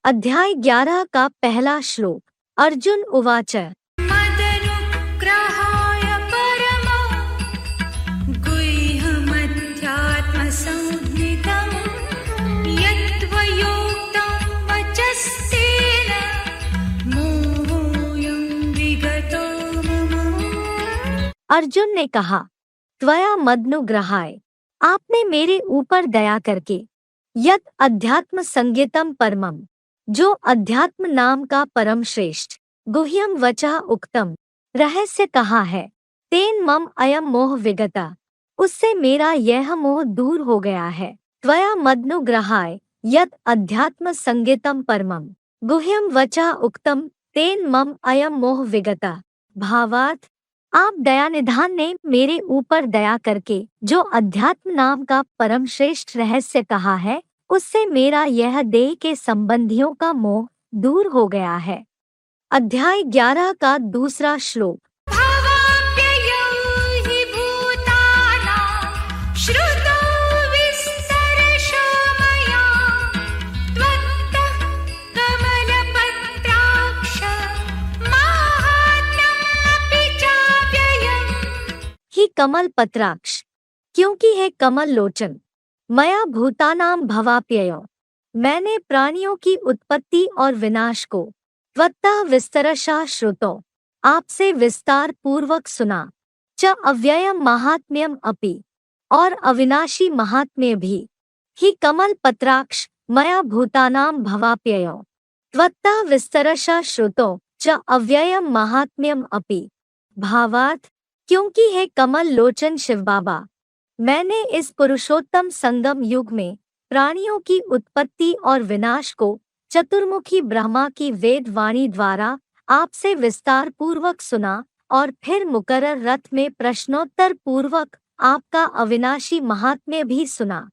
अध्याय 11 का पहला श्लोक। अर्जुन उवाच मदनुग्रहाय परमो गुह्यमध्यात्मसंज्ञितं यत्त्वयोक्तं वचस्तेन मोहोऽयं विगतो मम। अर्जुन ने कहा, त्वया मदनुग्रहाय, आपने मेरे ऊपर दया करके, यत अध्यात्म संज्ञितम परमम, जो अध्यात्म नाम का परम श्रेष्ठ, गुह्यम वचः उक्तम, रहस्य कहा है, तेन मम अयम मोह विगता, उससे मेरा यह मोह दूर हो गया है। त्वया मदनुग्रहाय यत अध्यात्म संज्ञितम परमम गुह्यम वचः उक्तम तेन मम अयम मोह विगता। भावार्थ, आप दयानिधान ने मेरे ऊपर दया करके जो अध्यात्म नाम का परम श्रेष्ठ रहस्य कहा है, उससे मेरा यह देह के संबंधियों का मोह दूर हो गया है। अध्याय 11 का दूसरा श्लोक। भवाप्ययौ हि भूतानां श्रुतौ विस्तरशो मया त्वत्तः कमलपत्राक्ष माहात्म्यमपि चाव्ययम्। ही कमल पत्राक्ष, क्योंकि है कमल लोचन, मया भूतानां भवाप्ययो, मैंने प्राणियों की उत्पत्ति और विनाश को, त्वत्तः विस्तरशः श्रुतो, आपसे विस्तार पूर्वक सुना, च अव्ययम महात्म्यम अपि, और अविनाशी महात्म्य भी, ही कमल पत्राक्ष मया भूतानां भवाप्ययो, त्वत्तः विस्तरशः श्रुतो च अव्ययम महात्म्यम अपि। भावार्थ, क्योंकि है कमल लोचन शिव बाबा, मैंने इस पुरुषोत्तम संगम युग में प्राणियों की उत्पत्ति और विनाश को चतुर्मुखी ब्रह्मा की वेद वाणी द्वारा आपसे विस्तार पूर्वक सुना, और फिर मुकर्रर रथ में प्रश्नोत्तर पूर्वक आपका अविनाशी महात्म्य भी सुना।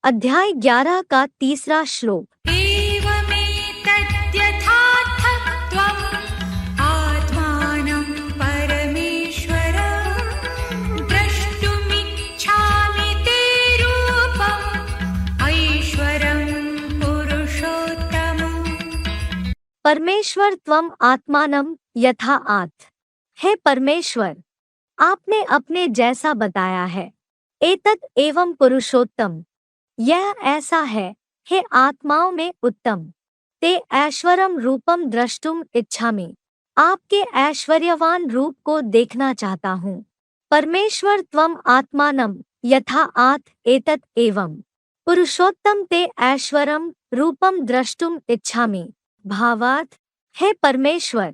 अध्याय 11 का तीसरा श्लोक। एवमेतद्यथार्थत्वम् आत्मानं परमेश्वर द्रष्टुमिच्छामि ते रूपम् ऐश्वरं पुरुषोत्तमम्। परमेश्वर त्वम आत्मानम यथा आत, हे परमेश्वर, आपने अपने जैसा बताया है, एतत् एवं पुरुषोत्तम, यह ऐसा है, हे आत्माओं में उत्तम, ते ऐश्वरम रूपम द्रष्टुम इच्छामि, आपके ऐश्वर्यवान रूप को देखना चाहता हूँ। परमेश्वर त्वम आत्मानम यथा आत एतत् एवं पुरुषोत्तम ते ऐश्वरम रूपम द्रष्टुम इच्छामि। भावार्थ, हे परमेश्वर,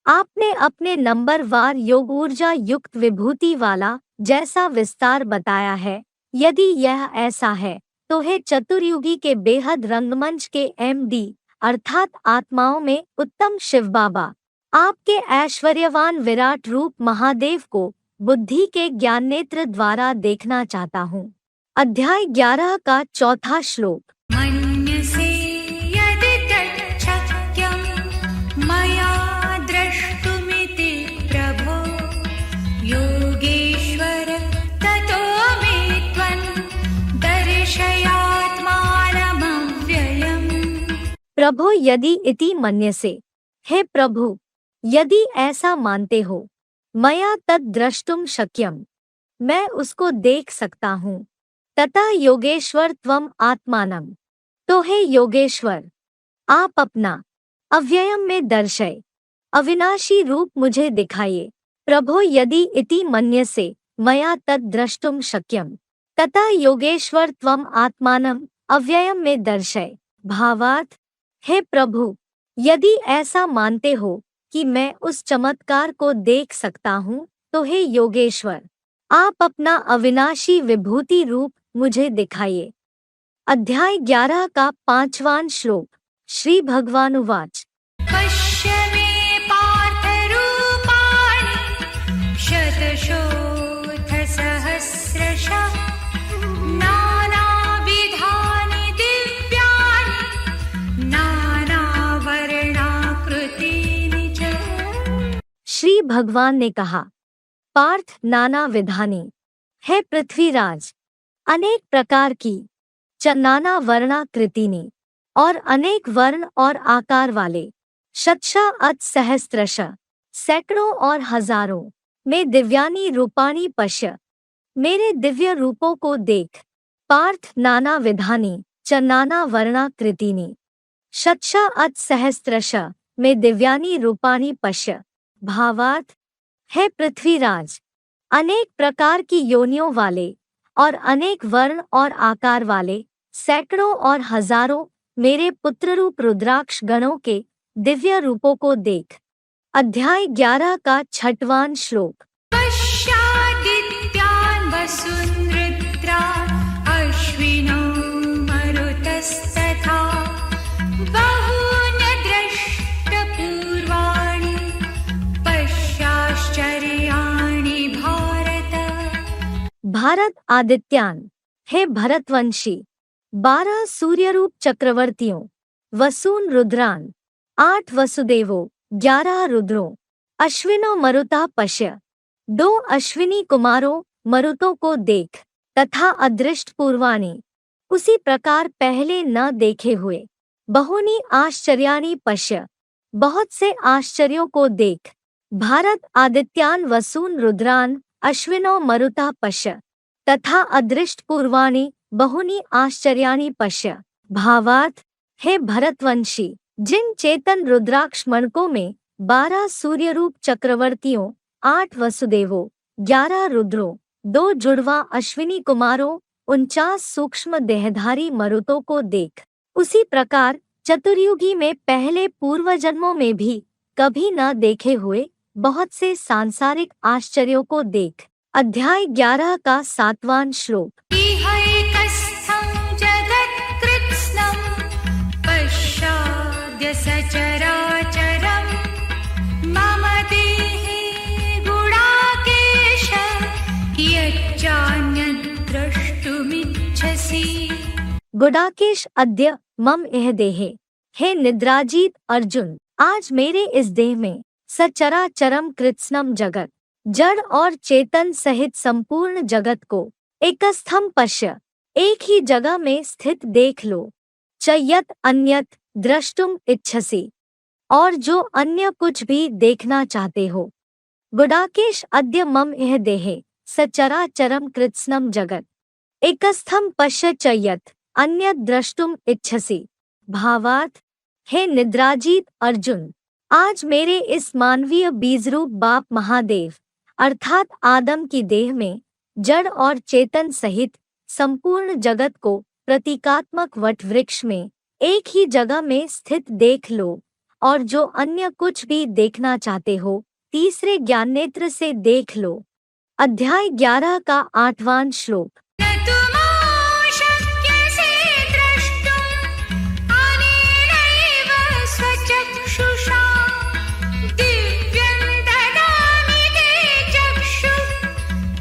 आपने अपने नंबरवार योग ऊर्जा युक्त विभूति वाला जैसा विस्तार बताया है, यदि यह ऐसा है तो हे चतुर्युगी के बेहद रंगमंच के MD अर्थात आत्माओं में उत्तम शिव बाबा, आपके ऐश्वर्यवान विराट रूप महादेव को बुद्धि के ज्ञान नेत्र द्वारा देखना चाहता हूँ। अध्याय 11 का चौथा श्लोक। मन्यसे यदि तच्छक्यं मया द्रष्टुमिति प्रभो योगेश्वर ततो मे त्वं दर्शयात्मानमव्ययम्। प्रभो यदि इति मन्यसे, हे प्रभु, यदि ऐसा मानते हो, मया तद द्रष्टुम शक्यम, मैं उसको देख सकता हूँ, तथा योगेश्वर त्वम आत्मानम, तो हे योगेश्वर, आप अपना अव्ययम में दर्शय अविनाशी रूप मुझे दिखाइए। प्रभो यदि इति मन्यसे मया तद द्रष्टुम शक्यम, तथा योगेश्वर त्वम आत्मानम अव्ययम में दर्शय। भावार्थ, हे प्रभु, यदि ऐसा मानते हो कि मैं उस चमत्कार को देख सकता हूँ, तो हे योगेश्वर, आप अपना अविनाशी विभूति रूप मुझे दिखाइए। अध्याय 11 का पांचवां श्लोक। श्री भगवानुवाच। पश्य मे पार्थ रूपाणि शतशोऽथसहस्रशः नानाविधानि दिव्यानि नानावर्णाकृतीनि च। श्री भगवान ने कहा, पार्थ नाना विधानी, है पृथ्वीराज, अनेक प्रकार की, च नाना वर्णाकृतिनि, और अनेक वर्ण और आकार वाले, शतशः अथ सहस्त्रश, सैकड़ों और हजारों, में दिव्यानि रूपाणि पश्य, मेरे दिव्य रूपों को देख। पार्थ नाना विधानि च नाना वर्णाकृतिनि, शतशः अथ सहस्त्रश, में दिव्यानि रूपाणि पश्य। भावार्थ, है पृथ्वीराज, अनेक प्रकार की योनियों वाले और अनेक वर्ण और आकार वाले सैकड़ों और हजारों मेरे पुत्ररूप रुद्राक्ष गणों के दिव्य रूपों को देख। अध्याय 11 का 6वां श्लोक। पश्यादित्यान् वसुन्रुद्रान् अश्विनो मरुतस्तथा बहून्यदृष्टपूर्वाणि पश्याश्चर्याणि भारत। भारत आदित्यान, हे भरतवंशी, 12 सूर्यरूप चक्रवर्तियों, वसून रुद्रान, 8 वसुदेवों, 11 रुद्रों, अश्विनो मरुता पश्य, 2 अश्विनी कुमारों मरुतों को देख, तथा अदृष्ट पूर्वाणि, उसी प्रकार पहले न देखे हुए, बहुनी आश्चर्याणि पश्य, बहुत से आश्चर्यों को देख। भारत आदित्यान वसून रुद्रान अश्विनो मरुता पश्य, तथा अदृष्ट पूर्वाणि बहुनी आश्चर्याणि पश्य। भावार्थ, हे भरतवंशी, जिन चेतन रुद्राक्ष मणकों में 12 सूर्यरूप चक्रवर्तियों, 8 वसुदेवों, 11 रुद्रों, 2 जुड़वा अश्विनी कुमारों, 49 सूक्ष्म देहधारी मरुतों को देख, उसी प्रकार चतुर्युगी में पहले पूर्व जन्मों में भी कभी न देखे हुए बहुत से सांसारिक आश्चर्यों को देख। अध्याय 11 का 7वां श्लोक। इहैकस्थं जगत्कृत्स्नं पश्याद्य सचराचरं मम देहे गुडाकेश यच्चान्यद्द्रष्टुमिच्छसि। गुडाकेश अद्य मम इह देहे, हे निद्राजीत अर्जुन, आज मेरे इस देह में सचराचरम कृत्स्नम जगत, जड़ और चेतन सहित संपूर्ण जगत को एकस्थम पश्य, एक ही जगह में स्थित देख लो। च यत् अन्यत् द्रष्टुम इच्छसि, और जो अन्य कुछ भी देखना चाहते हो। गुडाकेश अद्य मम इह देहे सचराचरम कृत्स्नम जगत, एकस्थम पश्य च यत् अन्यत् द्रष्टुम इच्छसि। भावार्थ, हे निद्राजीत अर्जुन, आज मेरे इस मानवीय बीजरूप बाप महादेव अर्थात आदम की देह में जड़ और चेतन सहित संपूर्ण जगत को प्रतीकात्मक वट वृक्ष में एक ही जगह में स्थित देख लो, और जो अन्य कुछ भी देखना चाहते हो तीसरे ज्ञानेत्र से देख लो। अध्याय 11 का 8वां श्लोक। न तु मां शक्यसे द्रष्टुम् अनेनैव स्वचक्षुषा दिव्यं ददामि ते चक्षुः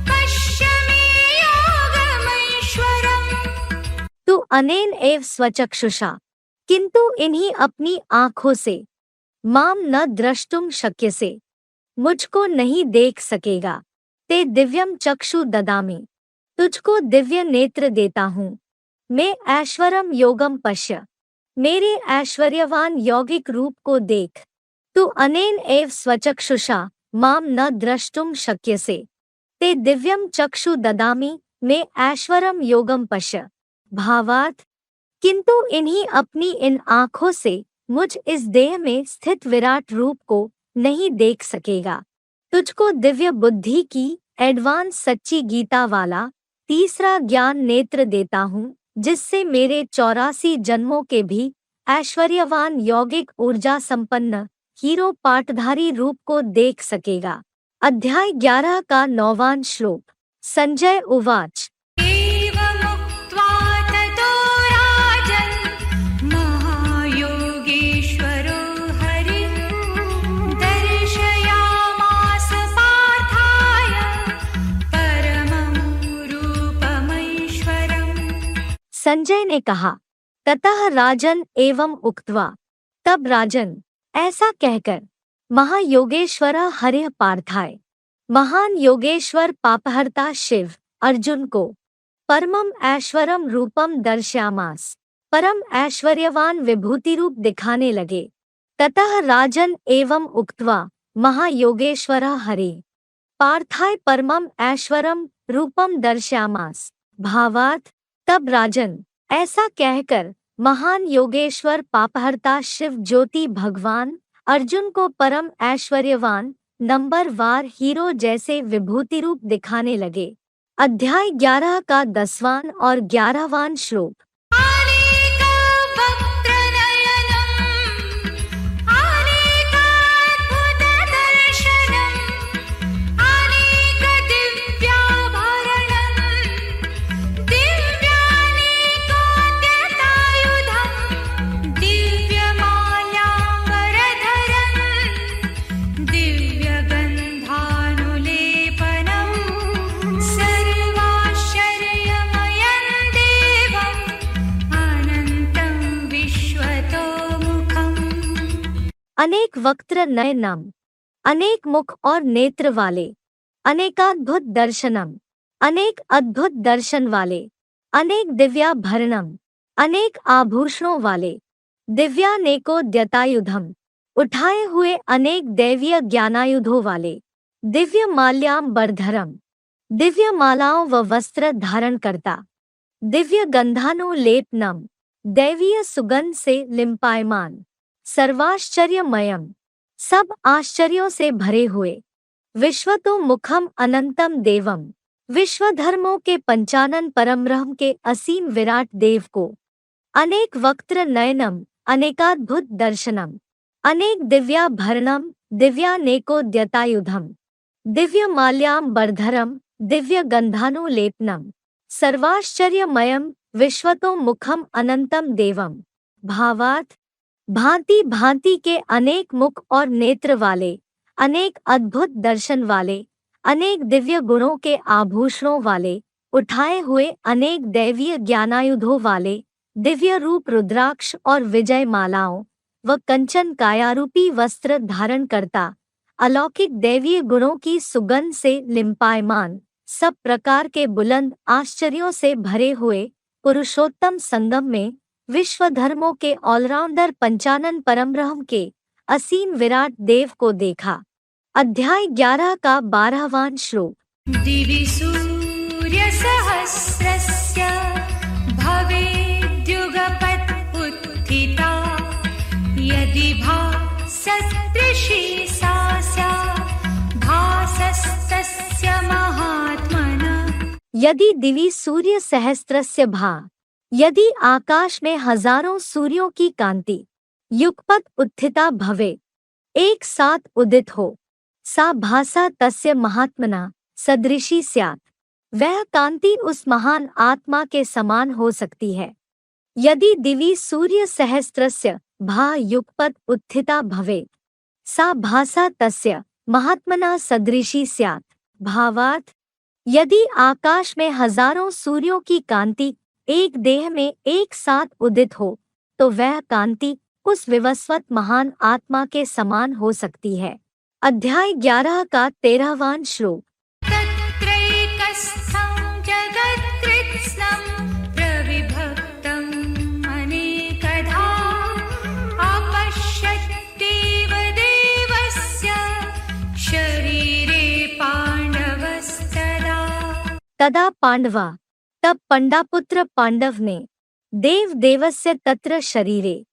पश्य मे योगमैश्वरम्। तू अनेन एव स्वचक्षुषा, किंतु इन्हीं अपनी आँखों से, माम न द्रष्टुम शक्यसे, मुझको नहीं देख सकेगा। ते दिव्यम चक्षु ददामि, तुझको दिव्य नेत्र देता हूँ। मैं ऐश्वरम योगम पश्य, मेरे ऐश्वर्यवान यौगिक रूप को देख। तू अनेन एव स्वचक्षुषा माम न द्रष्टुम शक्यसे, ते दिव्यम चक्षु ददामि, मैं ऐश्वरम योगम पश्य। भावार्थ, किंतु इन्हीं अपनी इन आँखों से मुझ इस देह में स्थित विराट रूप को नहीं देख सकेगा। तुझको दिव्य बुद्धि की एडवांस सच्ची गीता वाला तीसरा ज्ञान नेत्र देता हूँ, जिससे मेरे 84 जन्मों के भी ऐश्वर्यवान यौगिक ऊर्जा संपन्न हीरो पाटधारी रूप को देख सकेगा। अध्याय 11 का 9वां श्लोक। संजय उवाच। एवमुक्त्वा ततो राजन् महायोगेश्वरो हरिः दर्शयामास पार्थाय परमं रूपमैश्वरम्। संजय ने कहा, ततः राजन एवं उक्त्वा, तब राजन ऐसा कहकर, महायोगेश्वरा हरिः पार्थाय, महान योगेश्वर पापहर्ता शिव अर्जुन को, परमम ऐश्वरम रूपम दर्श्यामास, परम ऐश्वर्यवान विभूति रूप दिखाने लगे। ततः राजन एवं उक्त्वा महायोगेश्वरः हरे पार्थाय परमम ऐश्वरम रूपम दर्शयामास। भावार्थ, तब राजन ऐसा कहकर महान योगेश्वर पापहर्ता शिव ज्योति भगवान अर्जुन को परम ऐश्वर्यवान नंबर वार हीरो जैसे विभूति रूप दिखाने लगे। अध्याय 11 का 10वां और 11वां श्लोक। अनेक वक्त्र नयनम, अनेक मुख और नेत्र वाले, अनेकाद्भुत दर्शनम, अनेक अद्भुत दर्शन वाले, अनेक दिव्याभरणम, अनेक आभूषणों वाले, दिव्यानेको द्यतायुधम, उठाए हुए अनेक दैवीय ज्ञानायुधों वाले, दिव्य माल्याम्बरधरम, दिव्य मालाओं व वस्त्र धारण करता, दिव्य गंधानुलेपनम, दैवीय सुगंध से लिम्पायमान, सर्वाश्चर्यमयम, सब आश्चर्यों से भरे हुए, विश्वतो मुखम अनंतम देवम, विश्वधर्मों के पंचानन परमब्रह्म के असीम विराट देव को, अनेक वक्त्र नयनम, अनेकाद्भुत दर्शनम, अनेक दिव्याभरणम, दिव्यानेको द्यतायुधम, दिव्य माल्याम्बरधरम, दिव्य गंधानुलेपनम, सर्वाश्चर्यमयम, विश्वतो मुखम अनंतम देवम। भावार्थ, भांति भांति के अनेक मुख और नेत्र वाले, अनेक अद्भुत दर्शन वाले, अनेक दिव्य गुणों के आभूषणों वाले, उठाए हुए अनेक दैवीय ज्ञानायुधों वाले, दिव्य रूप रुद्राक्ष और विजय मालाओं व कंचन कायारूपी वस्त्र धारण करता, अलौकिक दैवीय गुणों की सुगंध से लिम्पायमान, सब प्रकार के बुलंद आश्चर्यों से भरे हुए पुरुषोत्तम संगम में विश्व धर्मों के ऑलराउंडर पंचानन परमब्रह्म के असीम विराट देव को देखा। अध्याय 11 का 12वां श्लोक। दिवि सूर्य सहस्रस्य भवेद्युगपत् उत्थिता यदि भासस्तृषि सा स्यात् भासस्तस्य महात्मनः। यदि दिवि सूर्य सहस्त्रस्य भा, यदि आकाश में हजारों सूर्यों की कांति युगपत् उत्थिता भवे, एक साथ उदित हो, सा भासा तस्य महात्मना सदृशी स्यात्, वह कांति उस महान आत्मा के समान हो सकती है। यदि दिवि सूर्य सहस्त्रस्य भा युगपत् उत्थिता भवे, सा भासा तस्य महात्मना सदृशी स्यात्। भावार्थ, यदि आकाश में हजारों सूर्यों की कांति एक देह में एक साथ उदित हो, तो वह कांति उस विवस्वत महान आत्मा के समान हो सकती है। अध्याय 11 का 13वां श्लोक। तत्रैकस्थं जगत्कृत्स्नं प्रविभक्तं अनेकधा अपश्यद्देव देवस्य शरीरे पाण्डवस्तदा। तदा पांडवा, तब पंडापुत्र पांडव ने देव देवस्य तत्र शरीरे,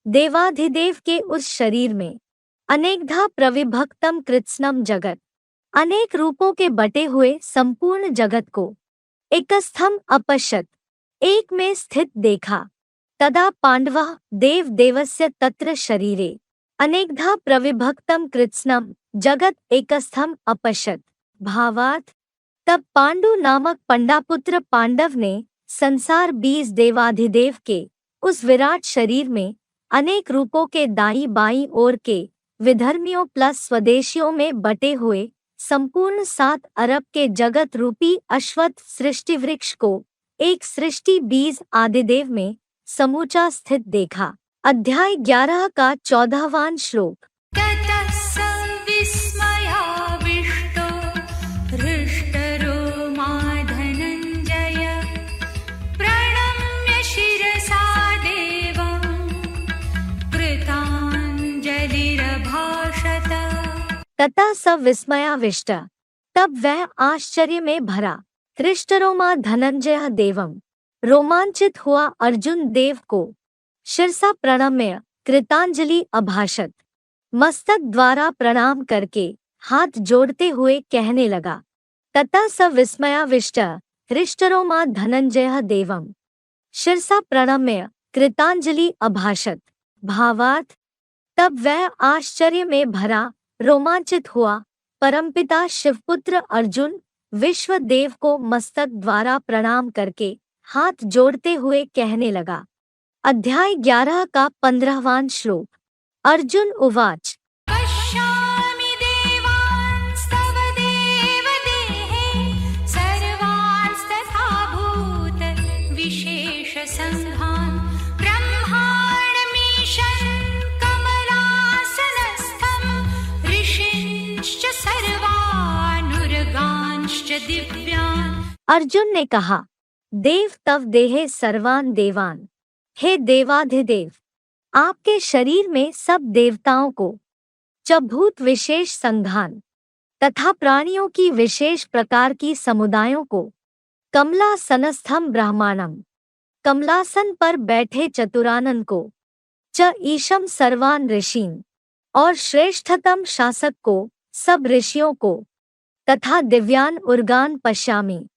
देवाधिदेव के उस शरीर में, अनेकधा प्रविभक्तम कृत्स्नम जगत, अनेक रूपों के बटे हुए संपूर्ण जगत को, एकस्थम अपश्यत, एक में स्थित देखा। तदा पांडवः देव देवस्य तत्र शरीरे, अनेकधा प्रविभक्तम कृत्स्नम जगत एकस्थम अपश्यत। भावार्थ, तब पांडु नामक पंडापुत्र पांडव ने संसार 20 देवाधिदेव के उस विराट शरीर में अनेक रूपों के दाईं बाईं ओर के विधर्मियों प्लस स्वदेशियों में बटे हुए संपूर्ण 7 अरब के जगत रूपी अश्वत्थ सृष्टि वृक्ष को एक सृष्टि 20 आदिदेव में समूचा स्थित देखा। अध्याय 11 का 14वां श्लोक। ततः स विस्मयाविष्टो हृष्टरोमा धनञ्जय प्रणम्य शिरसा देवम् तथा स विस्मयाविष्ट, तब वह आश्चर्य में भरा। हृष्टरोमा धनंजय देवम, रोमांचित हुआ अर्जुन देव को। शिरसा प्रणम्य कृतांजलि अभाषत, मस्तक द्वारा प्रणाम करके हाथ जोड़ते हुए कहने लगा। तथा स विस्मयाविष्ट हृष्टरोमा धनंजय देवम, शिरसा प्रणम्य कृतांजलि अभाषत। भावार्थ, तब वह आश्चर्य में भरा, रोमांचित हुआ, परमपिता शिवपुत्र अर्जुन विश्वदेव को मस्तक द्वारा प्रणाम करके हाथ जोड़ते हुए कहने लगा। अध्याय 11 का 15वां श्लोक। अर्जुन उवाच, पश्यामि देवांस्तव देवदेहे सर्वांस्तथा भूत विशेषसङ्घान् ब्रह्माणमीशं कमलासनस्थं ऋषींश्च सर्वानुर्गांश्च दिव्यान्। अर्जुन ने कहा, देव तव देहे सर्वान देवान, हे देवाधिदेव, आपके शरीर में सब देवताओं को, च भूत विशेष संघान, तथा प्राणियों की विशेष प्रकार की समुदायों को, कमलासनस्थम ब्राह्मणम, कमलासन पर बैठे चतुरानन को, च ईशम सर्वान ऋषीन, और श्रेष्ठतम शासक को, सब ऋषियों को, तथा दिव्यान उर्गान पश्यामि,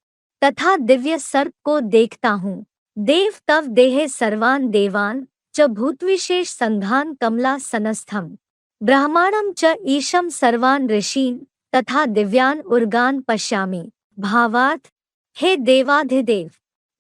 तथा दिव्य सर्प को देखता हूँ। देव तव देहे सर्वान देवान च भूतविशेष संघान कमलासनस्थम ब्राह्मणम च ईशम सर्वान ऋषीन तथा दिव्यान उर्गान पश्यामि। भावार्थ, हे देवाधिदेव,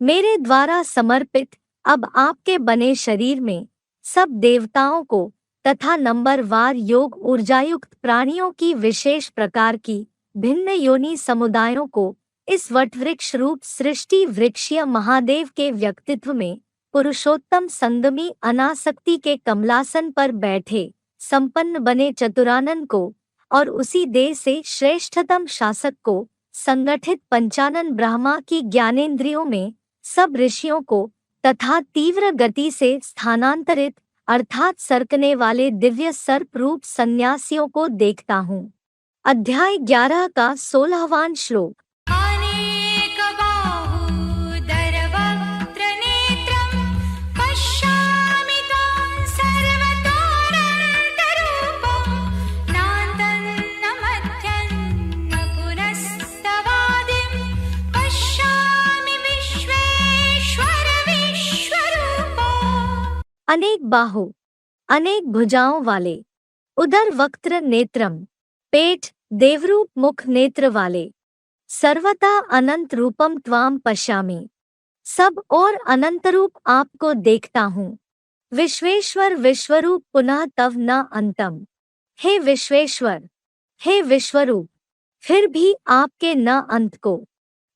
मेरे द्वारा समर्पित अब आपके बने शरीर में सब देवताओं को तथा नंबरवार योग ऊर्जायुक्त प्राणियों की विशेष प्रकार की भिन्न योनि समुदायों को इस वटवृक्ष रूप सृष्टि वृक्षीय महादेव के व्यक्तित्व में पुरुषोत्तम संगमी अनासक्ति के कमलासन पर बैठे संपन्न बने चतुरानन को और उसी देह से श्रेष्ठतम शासक को संगठित पंचानन ब्रह्मा की ज्ञानेंद्रियों में सब ऋषियों को तथा तीव्र गति से स्थानांतरित अर्थात सरकने वाले दिव्य सर्प रूप सन्यासियों को देखता हूँ। अध्याय 11 का 16वां श्लोक। अनेक बाहु, अनेक भुजाओं वाले, उदर वक्त्र नेत्रम, पेट देवरूप मुख नेत्र वाले, सर्वथा अनंत रूपम त्वाम पश्यामि, सब और अनंत रूप आपको देखता हूँ। विश्वेश्वर विश्वरूप पुनः तव न अंतम, हे विश्वेश्वर, हे विश्वरूप, फिर भी आपके न अंत को,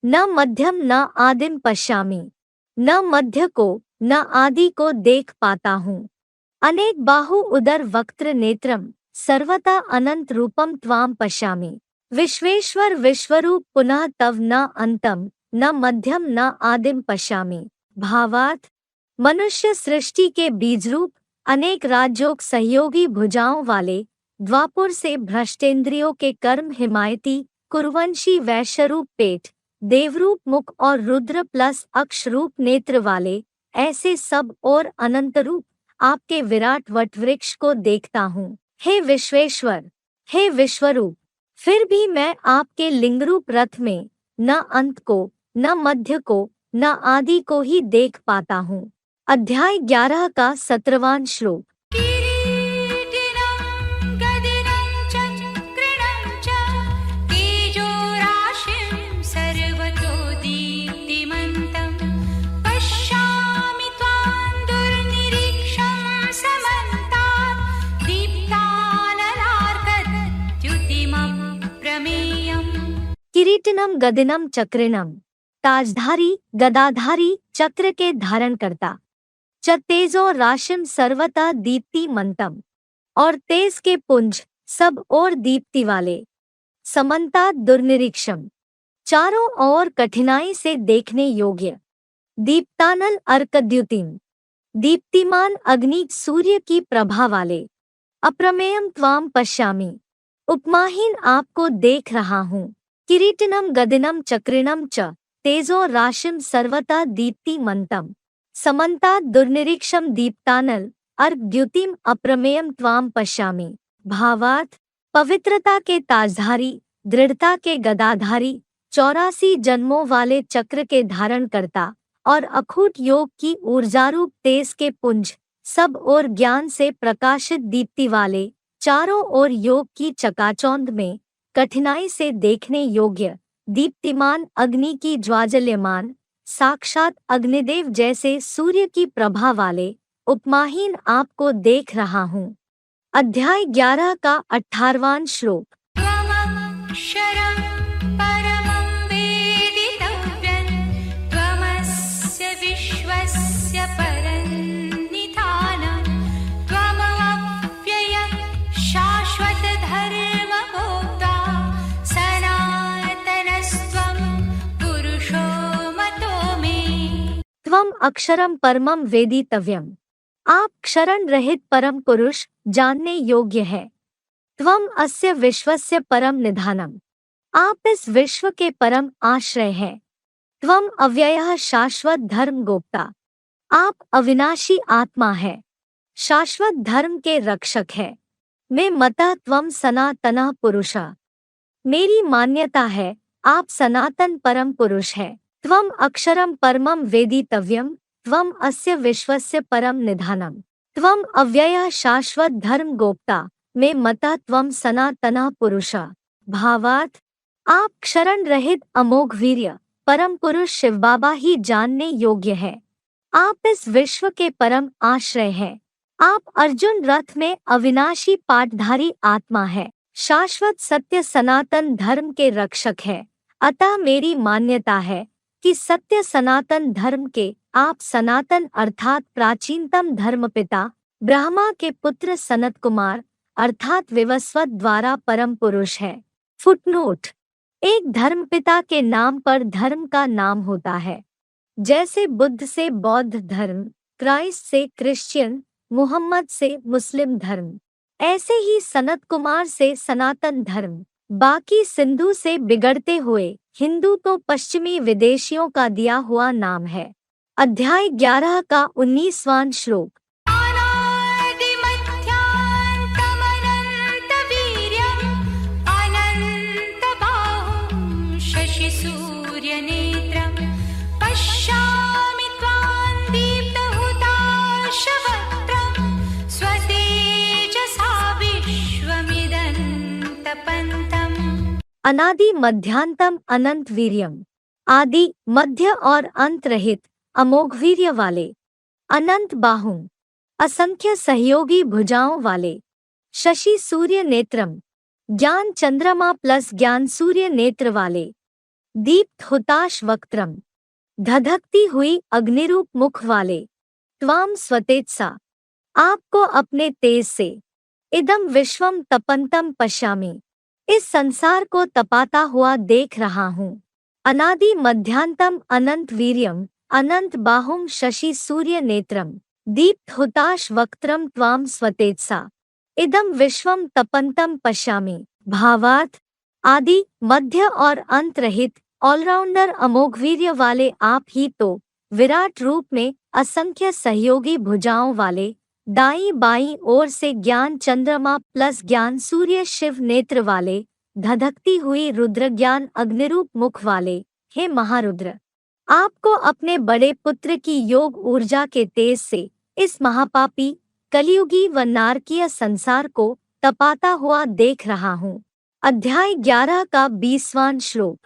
न मध्यम न आदिम पश्यामि, न मध्य को न आदि को देख पाता हूँ। अनेक बाहु उदर वक्त्र नेत्रम, सर्वथा अनंत रूपम त्वाम पश्यामि, विश्वेश्वर विश्वरूप पुनः तव न अंतम न मध्यम न आदिम पश्यामि। भावार्थ, मनुष्य सृष्टि के बीजरूप अनेक राजयोग सहयोगी भुजाओं वाले द्वापुर से भ्रष्टेंद्रियों के कर्म हिमायती कुरुवंशी वैश्यरूप पेट, देवरूप मुख और रुद्र प्लस अक्षरूप नेत्र वाले ऐसे सब और अनंत रूप आपके विराट वटवृक्ष को देखता हूँ। हे विश्वेश्वर, हे विश्वरूप, फिर भी मैं आपके लिंगरूप रथ में न अंत को, न मध्य को, न आदि को ही देख पाता हूँ। अध्याय 11 का 17वां श्लोक। किरीटिनम गदिनम चक्रिनम, ताजधारी गदाधारी चक्र के धारण करता, च तेजो राशिम सर्वता दीप्ति मंतम, और तेज के पुंज सब और दीप्ति वाले, समन्ता दुर्निरीक्षम, चारों ओर कठिनाई से देखने योग्य, दीप्तानल अर्कद्युतिम, दीप्तिमान अग्नि सूर्य की प्रभा वाले, अप्रमेयम त्वाम पश्यामि, उपमाहीन आपको देख रहा हूँ। किरीटिनम गदिनम चक्रिणम च तेजो राशिम सर्वता दीप्तिमन्तम समन्ता दुर्निरीक्षम दीप्तानल अर्घ्युतिम अप्रमेयम त्वाम पश्यामि। भावार्थ, पवित्रता के ताजधारी, दृढ़ता के गदाधारी, 84 जन्मों वाले चक्र के धारण करता और अखूट योग की ऊर्जारूप तेज के पुंज, सब ओर ज्ञान से प्रकाशित दीप्ति वाले, चारों ओर योग की चकाचौंध में कठिनाई से देखने योग्य, दीप्तिमान अग्नि की ज्वाजल्यमान, साक्षात अग्निदेव जैसे सूर्य की प्रभा वाले उपमाहीन आपको देख रहा हूँ। अध्याय 11 का 18वां श्लोक। त्वमक्षरं परमं वेदितव्यं त्वमस्य विश्वस्य परन्निधानं त्वमव्ययः शाश्वतधर्मगोप्ता सनातनस्त्वं पुरुषो मतो मे। त्वम अक्षरम परमम वेदितव्यम, आप क्षरण रहित परम पुरुष जानने योग्य है। त्वम अस्य विश्वस्य परम निधानम, आप इस विश्व के परम आश्रय हैं। त्वम अव्ययः शाश्वत धर्म गोप्ता, आप अविनाशी आत्मा है, शाश्वत धर्म के रक्षक है। मैं मतः त्वम सनातनः पुरुषः, मेरी मान्यता है आप सनातन परम पुरुष है। त्वम अक्षरम परमम वेदितव्यम त्वम अस्य विश्वस्य परम निधानम त्वम अव्ययः शाश्वत धर्म गोप्ता मैं मतः त्वम सनातनः पुरुषः। भावार्थ, आप क्षरण रहित अमोघ वीर्य परम पुरुष शिव बाबा ही जानने योग्य है। आप इस विश्व के परम आश्रय हैं। आप अर्जुन रथ में अविनाशी पाटधारी आत्मा है, शाश्वत सत्य सनातन धर्म के रक्षक है। अतः मेरी मान्यता है कि सत्य सनातन धर्म के आप सनातन अर्थात प्राचीनतम धर्मपिता ब्रह्मा के पुत्र सनत कुमार अर्थात विवस्वत द्वारा परम पुरुष है। फुटनोट, एक धर्मपिता के नाम पर धर्म का नाम होता है। जैसे बुद्ध से बौद्ध धर्म, क्राइस्ट से क्रिश्चियन, मुहम्मद से मुस्लिम धर्म, ऐसे ही सनत कुमार से सनातन धर्म, बाकी सिंधु से बिगड़ते हुए हिंदू तो पश्चिमी विदेशियों का दिया हुआ नाम है। अध्याय 11 का 19वां श्लोक। अनादिमध्यान्तमनन्तवीर्यम् अनन्तबाहुं शशिसूर्यनेत्रं पश्यामि त्वां दीप्तहुताशवक्त्रं स्वतेजसा विश्वमिदन्तपन्तम्। अनादि मध्यांतम अनंत वीर्यम, आदि मध्य और अंत रहित अमोघ वीर्य वाले, अनंत बाहुं असंख्य सहयोगी भुजाओं वाले, शशि सूर्य नेत्रम ज्ञान चंद्रमा प्लस ज्ञान सूर्य नेत्र वाले, दीप्त हुताश वक्त्रम धधकती हुई अग्निरूप मुख वाले, त्वाम स्वतेजसा आपको अपने तेज से, इदम विश्वम तपंतम पश्यामि इस संसार को तपाता हुआ देख रहा हूँ। अनादि मध्यांतम अनंत वीर्यम अनंत बाहुम शशि सूर्य नेत्रम दीप्त हुताश वक्त्रम त्वाम स्वतेजसा इदम विश्वम तपंतम पश्यामि। भावार्थ, आदि मध्य और अंत रहित ऑलराउंडर अमोघ वीर्य वाले आप ही तो विराट रूप में असंख्य सहयोगी भुजाओं वाले, दाईं बाईं ओर से ज्ञान चंद्रमा प्लस ज्ञान सूर्य शिव नेत्र वाले, धधकती हुई रुद्र ज्ञान अग्निरूप मुख वाले, हे महारुद्र, आपको अपने बड़े पुत्र की योग ऊर्जा के तेज से इस महापापी कलियुगी व नारकीय संसार को तपाता हुआ देख रहा हूँ। अध्याय 11 का 20वां श्लोक।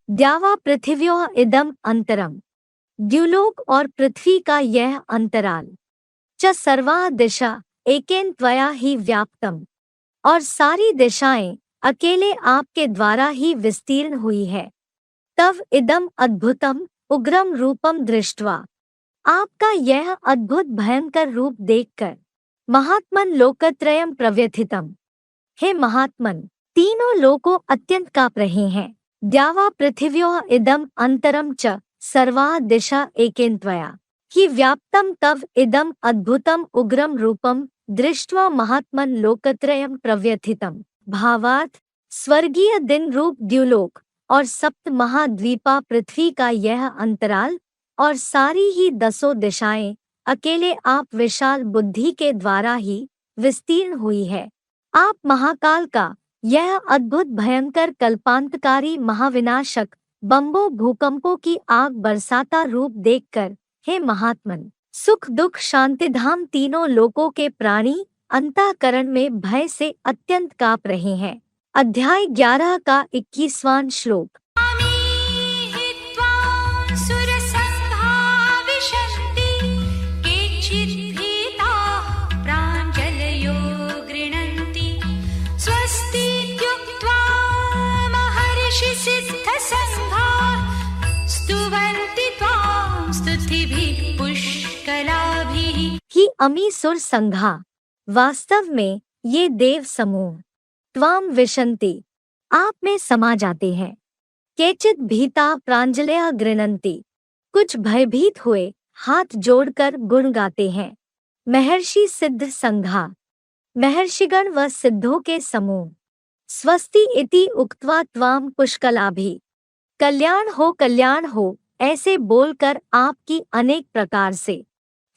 द्यावा पृथिव्योः इदम अंतरम, द्युलोक और पृथ्वी का यह अंतराल, च सर्वा दिशा एकेन त्वया ही व्याप्तम, और सारी दिशाएं अकेले आपके द्वारा ही विस्तीर्ण हुई है। तव इदम अद्भुतम उग्रम रूपम दृष्ट्वा, आपका यह अद्भुत भयंकर रूप देखकर महात्मन लोकत्रयम प्रव्यथितम। हे महात्मन, तीनों लोकों अत्यंत कांप रहे हैं। द्यावा पृथिव्योः इदम अंतरम च सर्वा दिशा एकेन्त्वया हि व्याप्तम तव इदम अद्भुतम उग्रम रूपम दृष्ट्वा महात्मन लोकत्रयम प्रव्यथितम। भावार्थ, स्वर्गीय दिन रूप द्युलोक और सप्त महाद्वीपा पृथ्वी का यह अंतराल और सारी ही 10 दिशाएं अकेले आप विशाल बुद्धि के द्वारा ही विस्तीर्ण हुई है। आप महाकाल का यह अद्भुत भयंकर कल्पांतकारी महाविनाशक बम्बों भूकंपों की आग बरसाता रूप देखकर, हे महात्मन, सुख दुख शांतिधाम तीनों लोकों के प्राणी अंतःकरण में भय से अत्यंत कांप रहे हैं। अध्याय 11 का 21वां श्लोक। हि त्वां सुरसङ्घा विशन्ति केचिद्भीताः प्राञ्जलयो गृह्णन्ति स्वस्तीत्युक्त्वा महर्षिसिद्धसङ्घाः स्तुवन्ति त्वां स्तुतिभिः पुष्कलाभिः। ही अमी सुर संघा, वास्तव में ये देव समूह त्वाम विशन्ति, आप में समा जाते हैं। केचित भीता प्रांजलया गृह्णन्ति, कुछ भयभीत हुए हाथ जोड़कर गुण गाते हैं। महर्षि सिद्ध संघा, महर्षिगण व सिद्धों के समूह। स्वस्ति इति उक्त्वा त्वाम पुष्कलाभि, कल्याण हो ऐसे बोलकर आपकी अनेक प्रकार से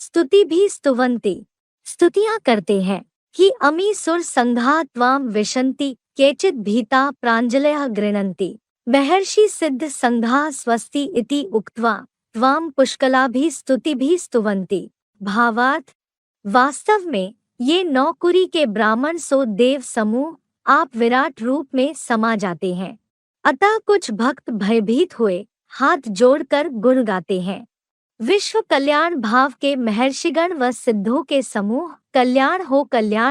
स्तुति भी स्तुवन्ति, स्तुतियां करते हैं। ही अमी सुर संघा त्वाम विशन्ति केचित् भीता प्रांजलयः गृह्णन्ति। महर्षि सिद्ध संघा स्वस्ति इति उक्त्वा त्वाम पुष्कलाभि स्तुतिभिः स्तुवन्ति। भावार्थ, वास्तव में ये नौकुरी के ब्राह्मण सो देव समूह आप विराट रूप में समा जाते हैं। अतः कुछ भक्त भयभीत हुए हाथ जोड़कर गुण गाते हैं। विश्व कल्याण भाव के महर्षिगण व सिद्धों के समूह कल्याण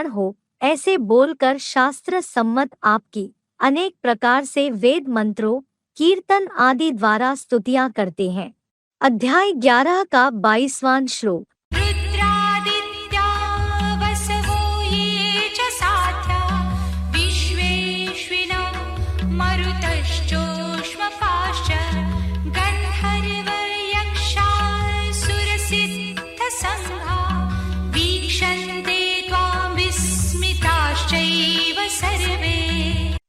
हो ऐसे बोलकर शास्त्र सम्मत आपकी अनेक प्रकार से वेद मंत्रों, कीर्तन आदि द्वारा स्तुतियां करते हैं। अध्याय 11 का 22वां श्लोक। रुद्रादित्या वसवो ये च साध्या विश्वेश्विनो मरुतश्चोष्मपाश्च गन्धर्वयक्षाः सुरसिद्धसङ्घा वीक्षन्ते त्वां विस्मिताश्चैव सर्वे।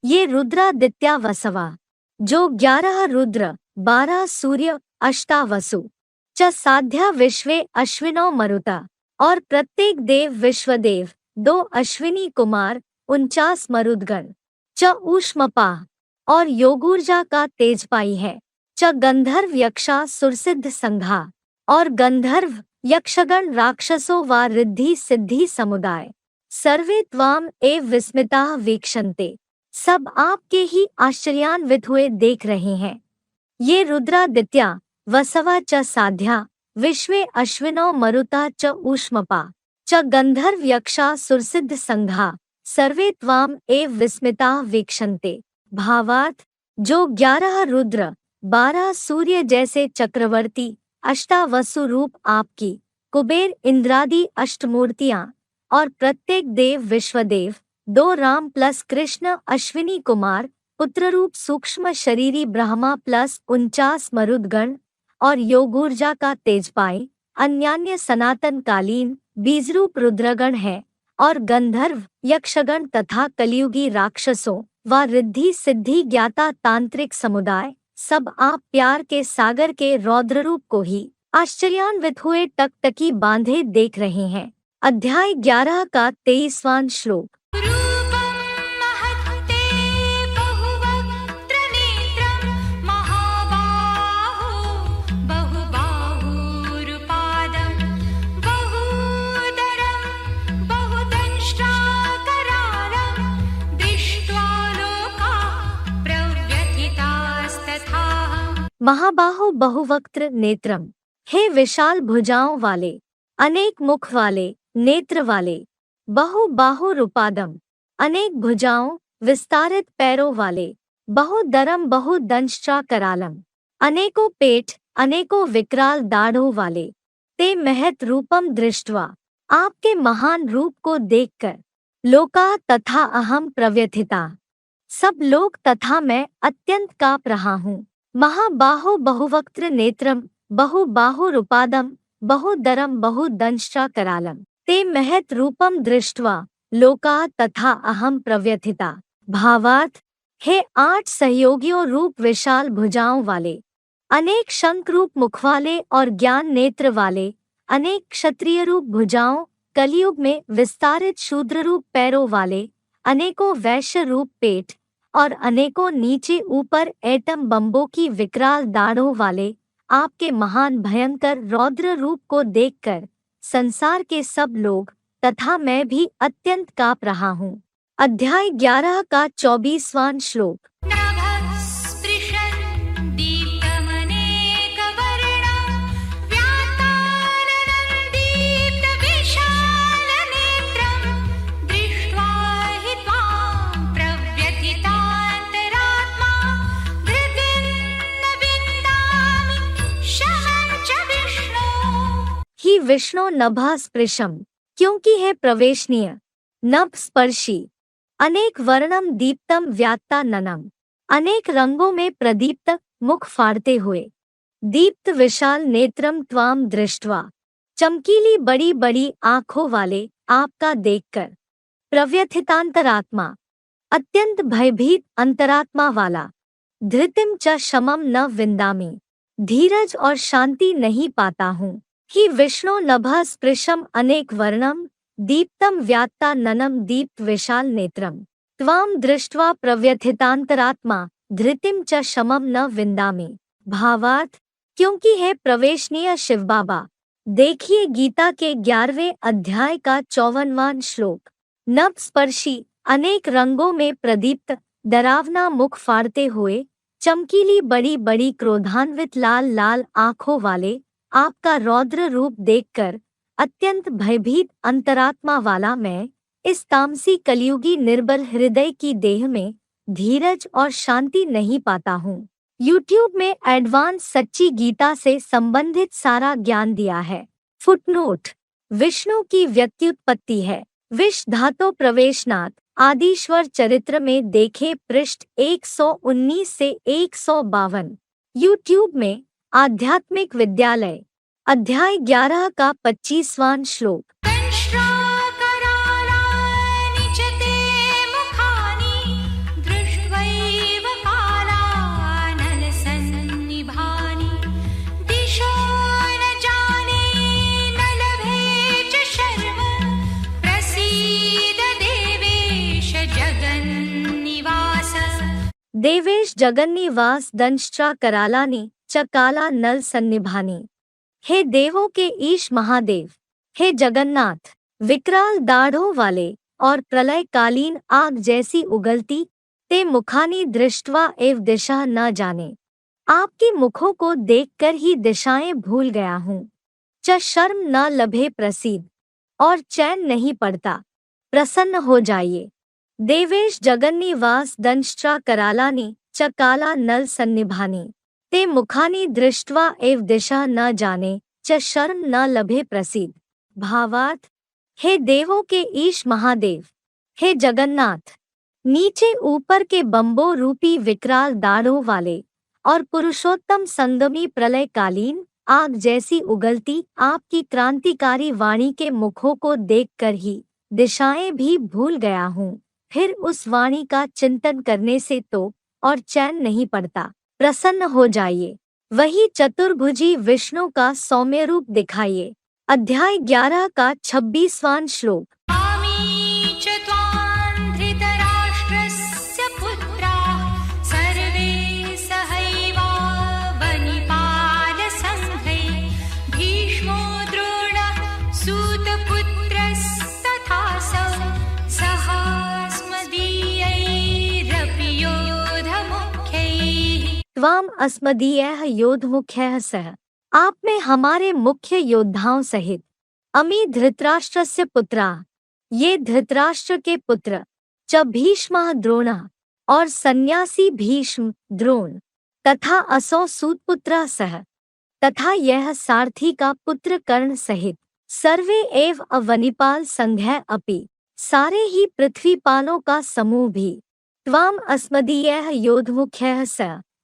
ये रुद्रादित्या वसवा, जो 11 रुद्र, 12 सूर्य, अष्टावसु च साध्या विश्वे अश्विनो मरुता, और प्रत्येक देव विश्वदेव, 2 अश्विनी कुमार, 49 मरुदगण, च ऊष्मपा और योगूर्जा का तेजपाई है, च गंधर्व यक्षा सुरसिद्ध संघा, और गंधर्व यक्षगण राक्षसों व रिद्धि सिद्धि समुदाय, सर्वे त्वाम एव विस्मिताः वीक्षन्ते, सब आपके ही आश्चर्यान्वित हुए देख रहे हैं। ये रुद्रादित्या वसवा च साध्या विश्वे अश्विनो मरुता च ऊष्मपा च गंधर्व यक्षा सुरसिद्ध संघा, सर्वे त्वाम एव विस्मिताः वीक्षन्ते। भावार्थ, जो 11 रुद्र, 12 सूर्य जैसे चक्रवर्ती, अष्टावसु रूप आपकी, कुबेर इंद्रादि अष्टमूर्तियां, और प्रत्येक देव विश्वदेव, 2 राम प्लस कृष्ण अश्विनी कुमार, पुत्ररूप सूक्ष्म शरीरी ब्रह्मा प्लस 49 मरुदगण, और योगूर्जा का तेजपाई, अन्यान्य सनातन कालीन बीजरूप रुद्रगण है, और गंधर्व यक्षगण तथा कलियुगी राक्षसों व रिद्धि सिद्धि ज्ञाता तांत्रिक समुदाय, सब आप प्यार के सागर के रौद्र रूप को ही आश्चर्यान्वित हुए टकटकी बांधे देख रहे हैं। अध्याय 11 का 23वां श्लोक। रूपं महत्ते बहुवक्त्रनेत्रं महाबाहो बहुबाहुरुपादं बहूदरं बहुदंष्ट्राकरालं दृष्ट्वा लोकाः प्रव्यथितास्तथा। महाबाहो बहुवक्त्र नेत्रम, हे विशाल भुजाओं वाले, अनेक मुख वाले, नेत्र वाले, बहुबाहु रूपादम, अनेक भुजाओं, विस्तारित पैरों वाले, बहुदरम बहुदंष्ट्रा करालम, अनेकों पेट, अनेकों विकराल दाढ़ों वाले, ते महत् रूपम दृष्ट्वा, आपके महान रूप को देखकर, लोका तथा अहम प्रव्यथिता, सब लोग तथा मैं अत्यंत काँप रहा हूँ। महाबाहो बहुवक्त्र नेत्रम बहुबाहुरुपादम बहुदरम बहुदंष्ट्रा करालम ते महत् रूपम दृष्ट्वा लोका तथा अहम प्रव्यथिता। भावार्थ, हे 8 सहयोगियों रूप विशाल भुजाओं वाले, अनेक शंख रूप मुख वाले और ज्ञान नेत्र वाले, अनेक क्षत्रिय रूप भुजाओं, कलयुग में विस्तारित शूद्र रूप पैरों वाले, अनेकों वैश्य रूप पेट और अनेकों नीचे ऊपर एटम बम्बों की विकराल दाढ़ों वाले आपके महान भयंकर रौद्र रूप को देखकर संसार के सब लोग तथा मैं भी अत्यंत काँप रहा हूँ। अध्याय 11 का 24वां श्लोक। नभःस्पृशन् दीप्तमनेकवर्णं व्याताननं दीप्तविशालनेत्रं दृष्ट्वा हि त्वां प्रव्यथितान्तरात्मा धृतिर्न विन्दामि शमं च विष्णो। ही विष्णु नभः स्पृशम, क्योंकि है प्रवेशनीय, नभ स्पर्शी, अनेक वर्णम दीप्तम व्यात्ताननम, अनेक रंगों में प्रदीप्त मुख फाड़ते हुए, दीप्त विशाल नेत्रम त्वाम दृष्ट्वा, चमकीली बड़ी बड़ी आँखों वाले आपका देखकर, प्रव्यथितांतरात्मा, अत्यंत भयभीत अंतरात्मा वाला, धृतिम च शमम न विंदामि, धीरज और शांति नहीं पाता हूँ। ही विष्णु नभः स्पृशम अनेक वर्णम दीप्तम व्यात्ताननम दीप्त विशाल नेत्रम त्वाम दृष्ट्वा प्रव्यथितांतरात्मा धृतिम च शमम न विंदामि। भावार्थ, क्योंकि है प्रवेशनीय शिव बाबा। देखिए गीता के 11वें अध्याय का 54वां श्लोक। नभ स्पर्शी, अनेक रंगों में प्रदीप्त, डरावना मुख फाड़ते हुए, चमकीली बड़ी बड़ी क्रोधान्वित लाल लाल आँखों वाले आपका रौद्र रूप देखकर अत्यंत भयभीत अंतरात्मा वाला मैं इस तामसी कलयुगी निर्बल हृदय की देह में धीरज और शांति नहीं पाता हूँ। YouTube में एडवांस सच्ची गीता से संबंधित सारा ज्ञान दिया है। फुटनोट, विष्णु की व्यक्त्युत्पत्ति है। विष धातु प्रवेशनाथ आदिश्वर चरित्र में देखे पृष्ठ 119 से 152। YouTube में आध्यात्मिक विद्यालय अध्याय 11 का 25वां श्लोक। दंष्ट्राकरालानि च ते मुखानि दृष्ट्वैव कालानलसन्निभानि दिशो न जाने न लभे च शर्म प्रसीद देवेश जगन्निवास। देवेश जगन्निवास दंष्ट्रा करालानि च काला नल सन्निभानि। हे देवों के ईश महादेव, हे जगन्नाथ, विकराल दाढ़ों वाले और प्रलयकालीन आग जैसी उगलती ते मुखानी दृष्ट्वा एव दिशा न जाने, आपकी मुखों को देखकर ही दिशाएं भूल गया हूँ। च शर्म न लभे प्रसीद, और चैन नहीं पड़ता, प्रसन्न हो जाइए। देवेश जगन्निवास दंष्ट्रा करालानि च काला नल सन्निभानि ते मुखानी दृष्ट्वा एव दिशा न जाने च शर्म न लभे प्रसीद। भावार्थ, हे देवों के ईश महादेव, हे जगन्नाथ, नीचे ऊपर के बम्बों रूपी विकराल दाढ़ों वाले और पुरुषोत्तम संगमी प्रलयकालीन आग जैसी उगलती आपकी क्रांतिकारी वाणी के मुखों को देखकर ही दिशाएं भी भूल गया हूँ। फिर उस वाणी का चिंतन करने से तो और चैन नहीं पड़ता, प्रसन्न हो जाइए। वही चतुर्भुजी विष्णु का सौम्य रूप दिखाइए। अध्याय 11 का 26वां श्लोक। आमी च त्वां धृतराष्ट्रस्य पुत्राः सर्वे सहैवावनिपालसङ्घे भीष्मो द्रोणः सूतपुत्रस्तथासौ सहास्मदीयैरपि योधमुख्यैः। त्वाम अस्मदीयः योधमुख्यः सह, आप में हमारे मुख्य योद्धाओं सहित अमी धृतराष्ट्रस्य पुत्राः, ये धृतराष्ट्र के पुत्र, च भीष्मः द्रोणः, और सन्यासी भीष्म द्रोण, तथा असौ सूतपुत्रः सह, तथा यह सारथी का पुत्र कर्ण सहित सर्वे एव अवनिपाल संघय अपि, सारे ही पृथ्वीपालों का समूह भी, त्वाम अस्मदीयः योधमुख्यः स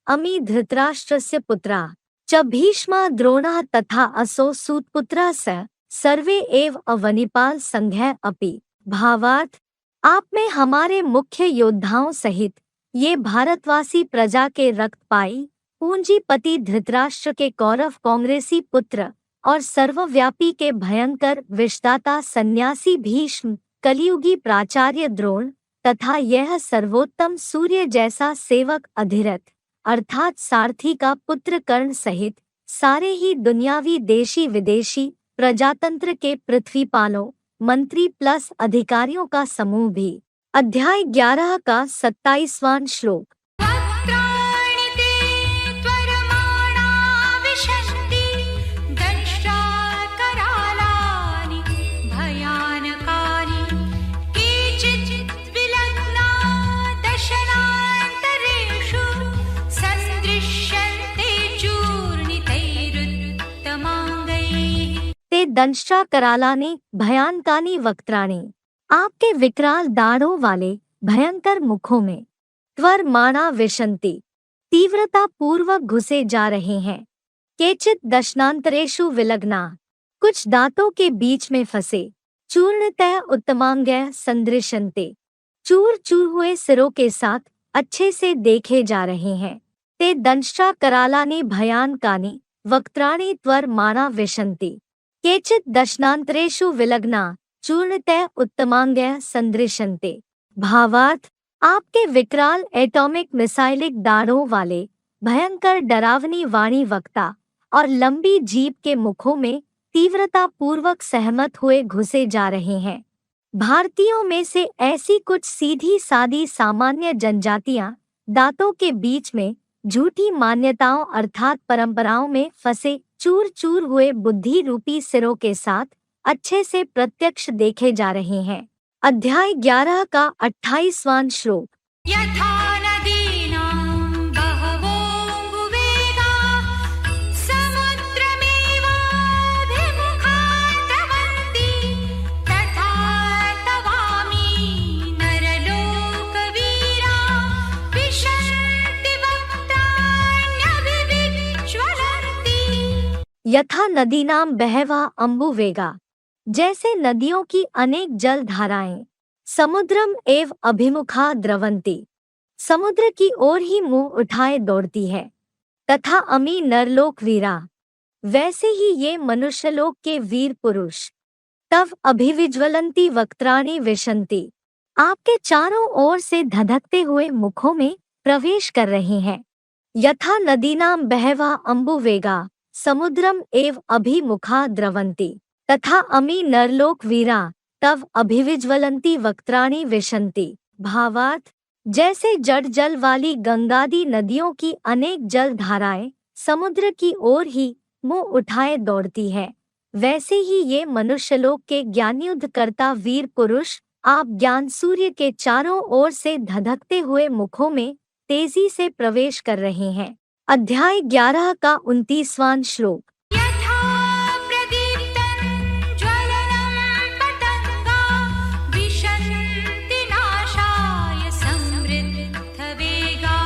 अमी धृतराष्ट्रस्य पुत्राः च भीष्मा द्रोणः तथा असौ सूतपुत्रः स सर्वे एव अवनिपाल संघय अपि। भावार्थ, आप में हमारे मुख्य योद्धाओं सहित ये भारतवासी प्रजा के रक्तपाई पूंजीपति धृतराष्ट्र के कौरव कांग्रेसी पुत्र और सर्वव्यापी के भयंकर विषदाता सन्यासी भीष्म, कलियुगी प्राचार्य द्रोण तथा यह सर्वोत्तम सूर्य जैसा सेवक अधिरथ अर्थात सारथी का पुत्र कर्ण सहित सारे ही दुनियावी देशी विदेशी प्रजातंत्र के पृथ्वीपालों, मंत्री प्लस अधिकारियों का समूह भी। अध्याय 11 का 27वां श्लोक। वक्त्राणि ते त्वरमाणा विशन्ति, दंष्ट्राकरालानि भयानकानि, केचित् विलग्ना दशनान्तरेषु सन्दृश्यन्ते चूर्णितैरुत्तमाङ्गैः। ते दंष्ट्रा करालानि भयानकानि वक्त्राणि, आपके विकराल दाढ़ों वाले भयंकर मुखों में, त्वरमाणा विशन्ति, तीव्रता पूर्वक घुसे जा रहे हैं, केचित दशनांतरेषु विलग्ना, कुछ दांतों के बीच में फंसे, चूर्णतः उत्तमांगैः सन्दृश्यन्ते, चूर चूर हुए सिरों के साथ अच्छे से देखे जा रहे हैं। ते दंष्ट्रा करालानि भयानकानि वक्त्राणि त्वरमाणा विशन्ति, केचित दशनांतरेषु विलग्ना चूर्णतः उत्तमांगैः सन्दृश्यन्ते। भावार्थ, आपके विकराल एटॉमिक मिसाइलिक दाढ़ों वाले भयंकर डरावनी वाणी वक्ता और लंबी जीभ के मुखों में तीव्रता पूर्वक सहमत हुए घुसे जा रहे हैं। भारतीयों में से ऐसी कुछ सीधी सादी सामान्य जनजातियां दांतों के बीच में झूठी मान्यताओं अर्थात परंपराओं में फंसे चूर चूर हुए बुद्धि रूपी सिरों के साथ अच्छे से प्रत्यक्ष देखे जा रहे हैं। अध्याय 11 का 28वां श्लोक। यथा नदीनां बहवोऽम्बुवेगाः समुद्रमेवाभिमुखा द्रवन्ति, तथा तवामि नरलोकवीरा विशन्ति वक्त्राण्यभिविज्ज्वलन्ति। यथा नदीनां बहवः अम्बुवेगा, जैसे नदियों की अनेक जल धाराएं, समुद्रम एव अभिमुखा द्रवंती, समुद्र की ओर ही मुंह उठाए दौड़ती है, तथा अमी नरलोक वीरा, वैसे ही ये मनुष्यलोक के वीर पुरुष, तव अभिविज्वलंती वक्त्राणि विशन्ति, आपके चारों ओर से धधकते हुए मुखों में प्रवेश कर रहे हैं। यथा नदीनां बहवः अम्बुवेगा समुद्रम एव अभिमुखा द्रवंती, तथा अमी नरलोक वीरा तव अभिविज्वलंती वक्त्राणि विशन्ति। भावार्थ, जैसे जड़ जल वाली गंगादि नदियों की अनेक जल धाराएं समुद्र की ओर ही मुंह उठाए दौड़ती है, वैसे ही ये मनुष्यलोक के ज्ञानयुद्ध करता वीर पुरुष आप ज्ञान सूर्य के चारों ओर से धधकते हुए मुखों में तेजी से प्रवेश कर रहे हैं। अध्याय 11 का 29वां श्लोक। यथा प्रदीप्तं ज्वलनं पतंगा विशन्ति नाशाय समृद्धवेगा,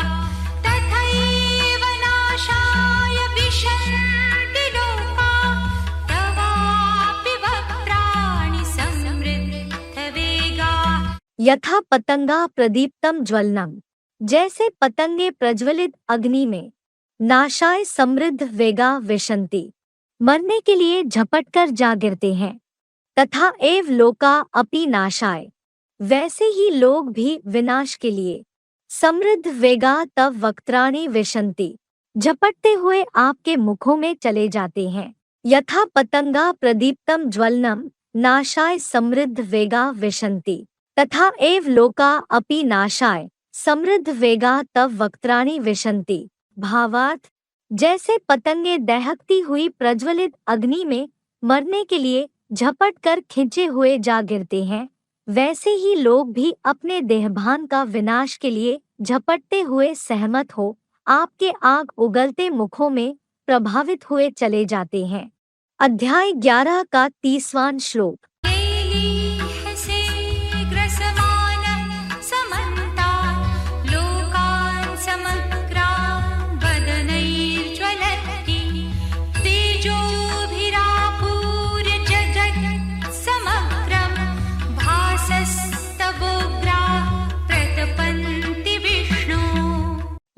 तथैव नाशाय विशन्ति लोका, तवापि वक्त्राणि समृद्धवेगा। यथा पतंगा प्रदीप्तम ज्वलनम, जैसे पतंगे प्रज्वलित अग्नि में, नाशाय समृद्ध वेगा विशन्ति, मरने के लिए झपटकर जा गिरते हैं, तथा एव लोका अपि नाशाय, वैसे ही लोग भी विनाश के लिए, समृद्ध वेगा तव वक्त्राणि विशन्ति, झपटते हुए आपके मुखों में चले जाते हैं। यथा पतंगा प्रदीप्तम ज्वलनम नाशाय समृद्ध वेगा विशन्ति, तथा एव लोका अपि नाशाय समृद्ध वेगा तव वक्त्राणि विशन्ति। भावार्थ, जैसे पतंगे दहकती हुई प्रज्वलित अग्नि में मरने के लिए झपट कर खिंचे हुए जा गिरते हैं, वैसे ही लोग भी अपने देहभान का विनाश के लिए झपटते हुए सहमत हो आपके आग उगलते मुखों में प्रभावित हुए चले जाते हैं। अध्याय 11 का 30वां श्लोक। लेलीहसे ग्रसमानः समन्तात् लोकान् समग्रान् वदनैर्ज्वलति तेजोभिरापूर्य जगत् समग्रं भासस्तवोग्राः प्रतपन्ति विष्णु।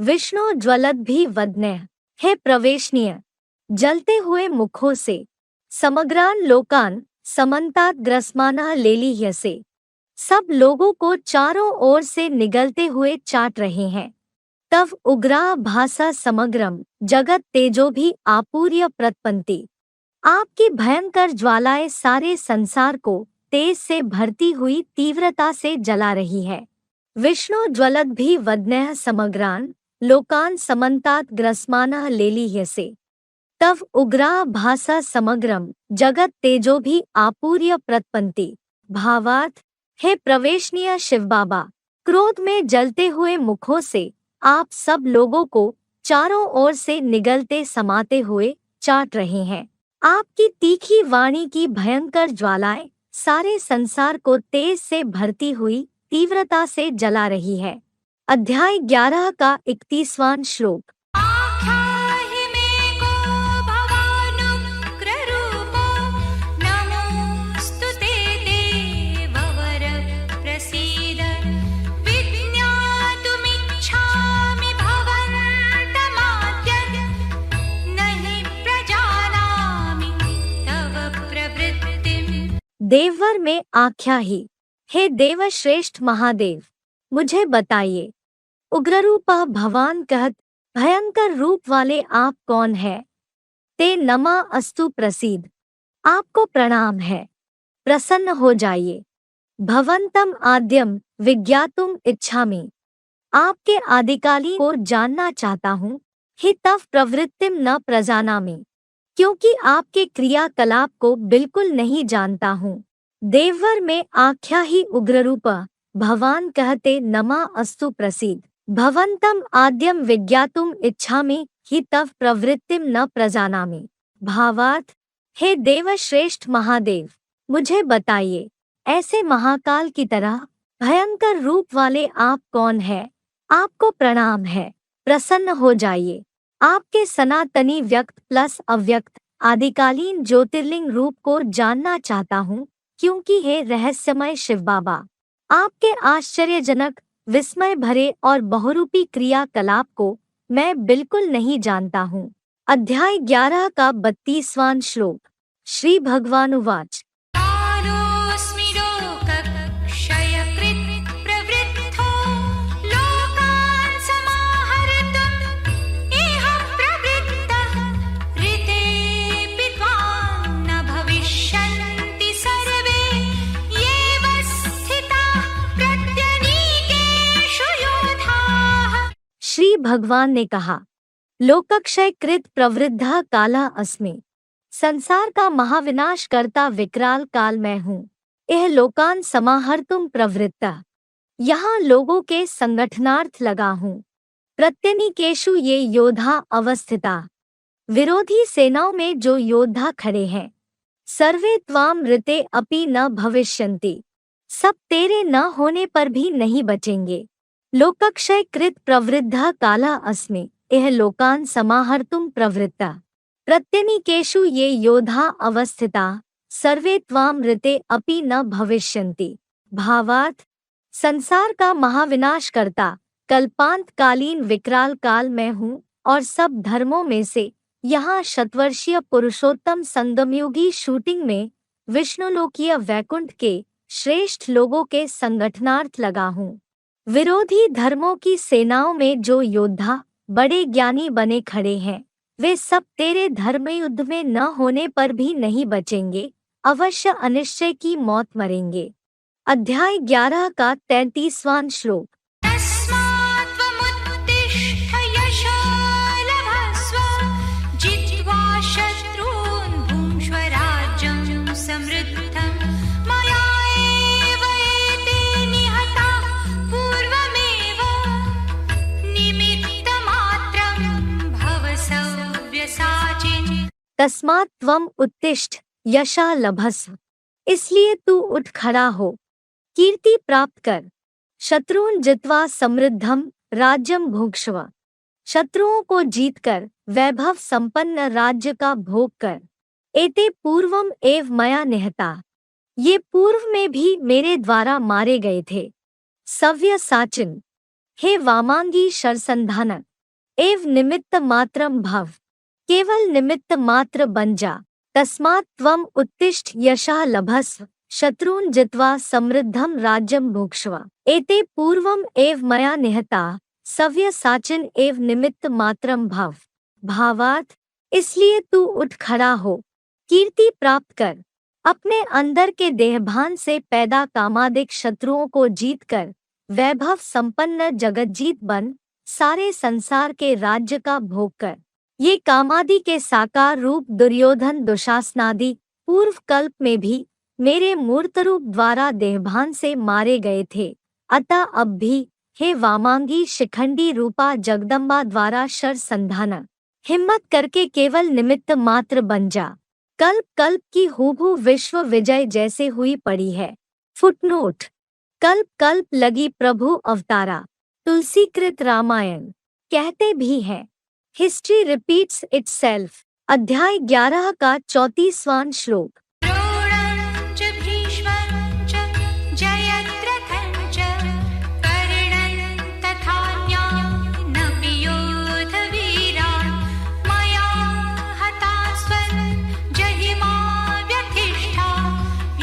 विष्णु ज्वलद्भि वदनैः, हे प्रवेशनीय, जलते हुए मुखों से, समग्रान लोकान समन्तात ग्रसमानः लेलीह्यसे, सब लोगों को चारों ओर से निगलते हुए चाट रहे हैं। तव उग्रा भासा समग्रम जगत तेजो भी आपूर्य प्रतपन्ति, आपकी भयंकर ज्वालाएं सारे संसार को तेज से भरती हुई तीव्रता से जला रही है। विष्णु ज्वलद्भि वदनैः समग्रान लोकान समन्तात ग्रसमानः लेलीह्यसे, तव उग्रा भासा समग्रम जगत तेजो भी आपूर्य प्रतपन्ति। भावार्थ, हे प्रवेशनीय शिव बाबा, क्रोध में जलते हुए मुखों से आप सब लोगों को चारों ओर से निगलते समाते हुए चाट रहे हैं। आपकी तीखी वाणी की भयंकर ज्वालाएं सारे संसार को तेज से भरती हुई तीव्रता से जला रही है। अध्याय 11 का 31वां श्लोक। आख्याहि मे को भवानुग्ररूपो नमोऽस्तु ते देववर प्रसीद विज्ञातुमिच्छामि भवन्तमाद्य न हि प्रजानामि तव प्रवृत्तिम्। देववर में आख्या ही, हे देवश्रेष्ठ महादेव, मुझे बताइए, उग्ररूपः भवान कहत भयंकर रूप वाले आप कौन है? ते नमा अस्तु प्रसीद, आपको प्रणाम है, प्रसन्न हो जाइए। भवन्तम आद्यम विज्ञातुम इच्छामि, आपके आदिकालीन को जानना चाहता हूँ। हि तव प्रवृत्तिम न प्रजानामि, क्योंकि आपके क्रियाकलाप को बिल्कुल नहीं जानता हूँ। देववर में आख्या ही उग्ररूपः भवान कहते नमा अस्तु प्रसीद भवन्तम आद्यम विज्ञातुम इच्छामि हि तव प्रवृत्तिम न प्रजानामि। भावार्थ, हे देवश्रेष्ठ महादेव, मुझे बताइए, ऐसे महाकाल की तरह भयंकर रूप वाले आप कौन है? आपको प्रणाम है, प्रसन्न हो जाइए। आपके सनातनी व्यक्त प्लस अव्यक्त आदिकालीन ज्योतिर्लिंग रूप को जानना चाहता हूँ, क्योंकि हे रहस्यमय शिव बाबा, आपके आश्चर्यजनक विस्मय भरे और बहुरूपी क्रियाकलाप को मैं बिल्कुल नहीं जानता हूँ। अध्याय 11 का 32वां श्लोक। श्री भगवानुवाच। कालोऽस्मि लोकक्षयकृत् प्रवृद्धो लोकान् समाहर्तुम् इह प्रवृत्तः ऋतेऽपि त्वां न भविष्यन्ति सर्वे येव स्थिताः प्रत्यनीकेषु योधाः। श्री भगवान ने कहा, लोकक्षय कृत प्रवृद्धा काला अस्मि, संसार का महाविनाश करता विकराल काल मैं हूँ। यह लोकान समाहर्तुम प्रवृत्ता, यहाँ लोगों के संगठनार्थ लगा हूँ। प्रत्यनीकेषु ये योद्धा अवस्थिता, विरोधी सेनाओं में जो योद्धा खड़े हैं। सर्वे त्वाम ऋते अपि न भविष्यन्ति, सब तेरे न होने पर भी नहीं बचेंगे। लोकक्षय कृत प्रवृद्धा काला अस्मि, यह लोकान समाहर्तुम प्रवृत्ता, प्रत्यनीकेषु ये योद्धा अवस्थिता, सर्वे त्वाम ऋते अपि न भविष्यन्ति। भावार्थ, संसार का महाविनाश करता कल्पांतकालीन विकराल काल मैं हूँ और सब धर्मों में से यहाँ शतवर्षीय पुरुषोत्तम संगमयुगी शूटिंग में विष्णुलोकीय वैकुंठ के श्रेष्ठ लोगों के संगठनार्थ लगा हूँ। विरोधी धर्मों की सेनाओं में जो योद्धा बड़े ज्ञानी बने खड़े हैं, वे सब तेरे धर्म युद्ध में न होने पर भी नहीं बचेंगे, अवश्य अनिश्चय की मौत मरेंगे। अध्याय 11 का 33वां श्लोक। तस्मात् त्वमुत्तिष्ठ यशो लभस्व जित्वा शत्रून् भुङ्क्ष्व राज्यं समृद्धं मया एव एते निहताः पूर्वमेव निमित्तमात्रं भव सव्यसाचिन्। तस्मात् त्वम् उत्तिष्ठ यशः लभस्व, इसलिए तू उठ खड़ा हो, कीर्ति प्राप्त कर। शत्रून् जित्वा समृद्धम राज्यम भुङ्क्ष्व, शत्रुओं को जीतकर वैभव संपन्न राज्य का भोग कर। एते पूर्वम एव मया निहता, ये पूर्व में भी मेरे द्वारा मारे गए थे। सव्य साचिन, हे वामांगी शरसंधानक, एव निमित्त मात्रम भव, केवल निमित्त मात्र बन जा। तस्मात् त्वम् उत्तिष्ठ यशः लभस्व, शत्रून् जित्वा समृद्धम राज्यम भुङ्क्ष्व। एते पूर्वम एव मया निहता, सव्य साचिन एव निमित्त मात्रम भव। भावार्थ, इसलिए तू उठ खड़ा हो, कीर्ति प्राप्त कर, अपने अंदर के देहभान से पैदा कामादिक शत्रुओं को जीतकर वैभव संपन्न जगज्जीत बन सारे संसार के राज्य का भोग कर। ये कामादि के साकार रूप दुर्योधन दुशासनादि पूर्व कल्प में भी मेरे मूर्त रूप द्वारा देहभान से मारे गए थे, अतः अब भी हे वामांगी शिखंडी रूपा जगदम्बा द्वारा शर संधान, हिम्मत करके केवल निमित्त मात्र बन जा। कल्प कल्प की हूबहू विश्व विजय जैसे हुई पड़ी है। फुटनोट, कल्प कल्प लगी प्रभु अवतारा, तुलसीकृत रामायण कहते भी हैं। History repeats itself. अध्याय 11 का 34वां श्लोक। द्रोणं च भीष्मं च जयद्रथं च कर्णं तथान्यानपि योधवीरान् मया हतास्त्वं जहिमा व्यथिष्ठा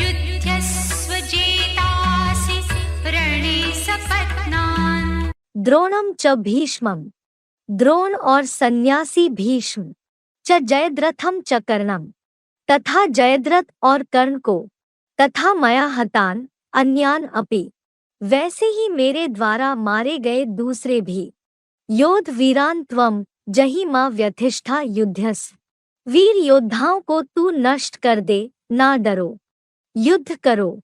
युध्यस्व जेतासि रणे सपत्नान्। द्रोणम च भीष्मम, द्रोण और सन्यासी भीष्म, च जयद्रथम च कर्णम, तथा जयद्रथ और कर्ण को, तथा मया हतान अन्यान अपि, वैसे ही मेरे द्वारा मारे गए दूसरे भी। योध वीरान त्वम जहिमा व्यथिष्ठा युध्यस्व, वीर योद्धाओं को तू नष्ट कर दे, ना डरो, युद्ध करो।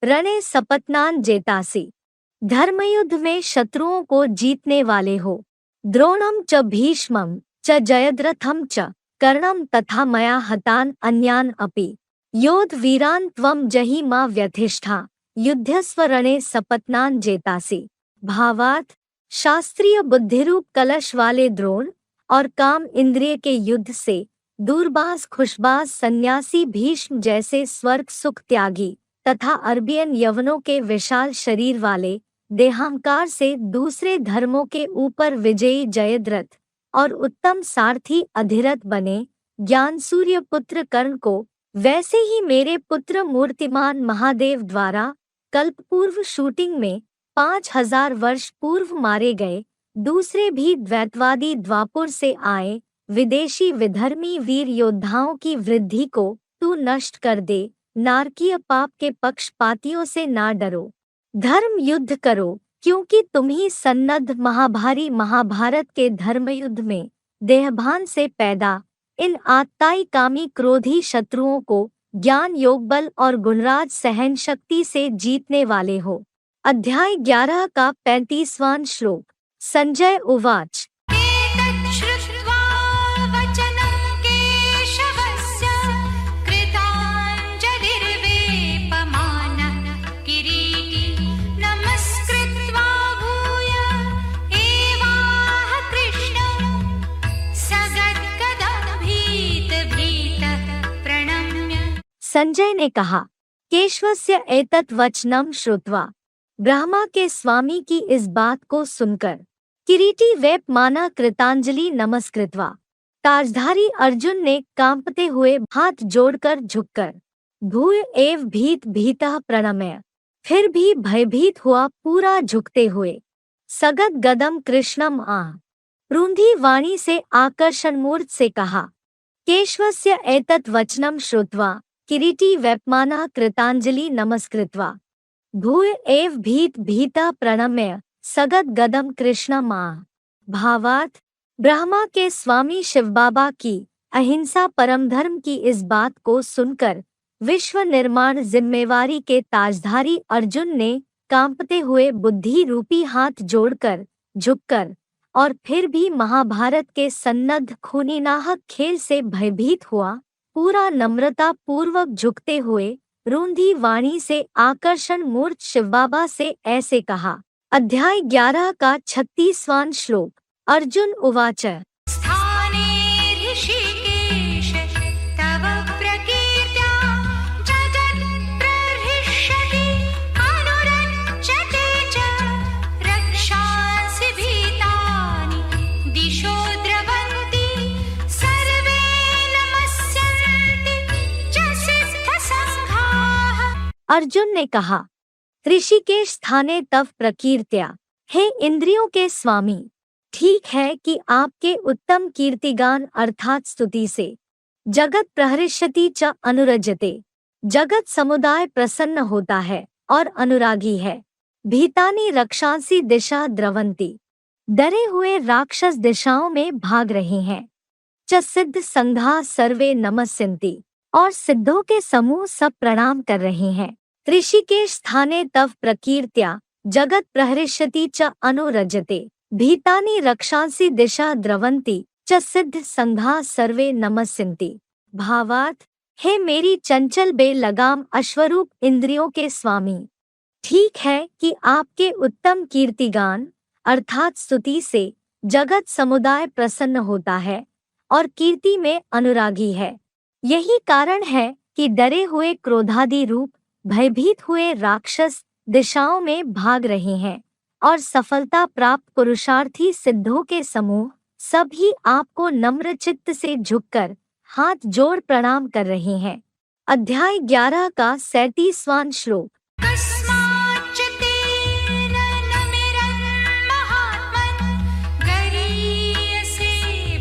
रणे सपत्नान जेतासी, धर्मयुद्ध में शत्रुओं को जीतने वाले हो। द्रोणम च भीष्मम च जयद्रथम च कर्णम तथा मया हतान अन्यान अपि, योध वीरान त्वम जहिमा व्यथिष्ठा युध्यस्व रणे सपत्नान जेतासी। भावार्थ, शास्त्रीय बुद्धिरूप कलश वाले द्रोण और काम इंद्रिय के युद्ध से दूरबाज खुशबाज सन्यासी भीष्म जैसे स्वर्ग सुख त्यागी तथा अरबियन यवनों के विशाल शरीर वाले देहांकार से दूसरे धर्मों के ऊपर विजयी जयद्रथ और उत्तम सारथी अधिरथ बने ज्ञान सूर्य पुत्र कर्ण को, वैसे ही मेरे पुत्र मूर्तिमान महादेव द्वारा कल्पपूर्व शूटिंग में 5000 वर्ष पूर्व मारे गए दूसरे भी द्वैतवादी द्वापुर से आए विदेशी विधर्मी वीर योद्धाओं की वृद्धि को तू नष्ट कर दे। नारकीय पाप के पक्षपातियों से ना डरो, धर्म युद्ध करो, क्योंकि तुम ही सन्नद्ध महाभारी महाभारत के धर्मयुद्ध में देहभान से पैदा इन आत्ताई कामी क्रोधी शत्रुओं को ज्ञान योग बल और गुणराज सहन शक्ति से जीतने वाले हो। अध्याय 11 का 35वां श्लोक। संजय उवाच। एतत् श्रुत्वा वचनं केशवस्य कृताञ्जलिर्वेपमानः किरीटी नमस्कृत्वा भूय एवाह कृष्णं सगद्गदभीतभीतः प्रणम्य। संजय ने कहा, केशवस्य एतत् वचनं श्रुत्वा, ब्रह्मा के स्वामी की इस बात को सुनकर, किरीटी वेपमाना कृतांजलि नमस्कृत्वा, ताजधारी अर्जुन ने कांपते हुए हाथ जोड़कर झुककर, भूय एव भीत भीतः प्रणम्य, फिर भी भयभीत हुआ पूरा झुकते हुए, सगद गदम कृष्णम रूंधी वाणी से आकर्षणमूर्त से कहा, केशवस्य एतत् वचनं श्रुत्वा किरीटी वेपमाना कृतांजलि नमस्कृत्वा, भूय एव भीत भीतः प्रणम्य सगद गदम कृष्णम। भावार्थ, ब्रह्मा के स्वामी शिव बाबा की अहिंसा परम धर्म की इस बात को सुनकर विश्व निर्माण जिम्मेवारी के ताजधारी अर्जुन ने कांपते हुए बुद्धि रूपी हाथ जोड़कर, झुककर और फिर भी महाभारत के सन्नद्ध खूनी नाहक खेल से भयभीत हुआ, पूरा नम्रता पूर्वक झुकते हुए रूंधी वाणी से आकर्षण मूर्त शिवबाबा से ऐसे कहा। अध्याय 11 का 36वां श्लोक। अर्जुन उवाच स्थाने ऋषिकेश तव प्रकीर्त्या जगत्प्रहृष्यति अनुरज्यते च रक्षांसि भीतानि दिशो द्रवन्ति सर्वे नमस्यन्ति च सिद्धसङ्घाः। अर्जुन ने कहा, ऋषिकेश स्थाने तव प्रकीर्त्या, हे इंद्रियों के स्वामी, ठीक है कि आपके उत्तम कीर्तिगान अर्थात स्तुति से जगत प्रहृष्यति च अनुरजते, जगत समुदाय प्रसन्न होता है और अनुरागी है। भीतानि रक्षांसि दिशा द्रवंती, डरे हुए राक्षस दिशाओं में भाग रहे हैं। च सिद्ध संघा सर्वे नमस्यन्ति, और सिद्धों के समूह सब प्रणाम कर रहे हैं। ऋषिकेश स्थाने तव प्रकीर्त्या जगत प्रहृष्यति च अनुरजते, भीतानि रक्षांसि दिशा द्रवंती च सिद्ध संघा सर्वे नमस्यन्ति। भावार्थ, हे मेरी चंचल बेलगाम अश्वरूप इंद्रियों के स्वामी, ठीक है कि आपके उत्तम कीर्तिगान अर्थात स्तुति से जगत समुदाय प्रसन्न होता है और कीर्ति में अनुरागी है। यही कारण है कि डरे हुए क्रोधादि रूप भयभीत हुए राक्षस दिशाओं में भाग रहे हैं और सफलता प्राप्त पुरुषार्थी सिद्धों के समूह सब ही आपको नम्र चित्त से झुककर हाथ जोड़ प्रणाम कर रहे हैं। अध्याय 11 का 37वां श्लोक। कस्माच्च तेन नमिरं महात्मन् गरीयसे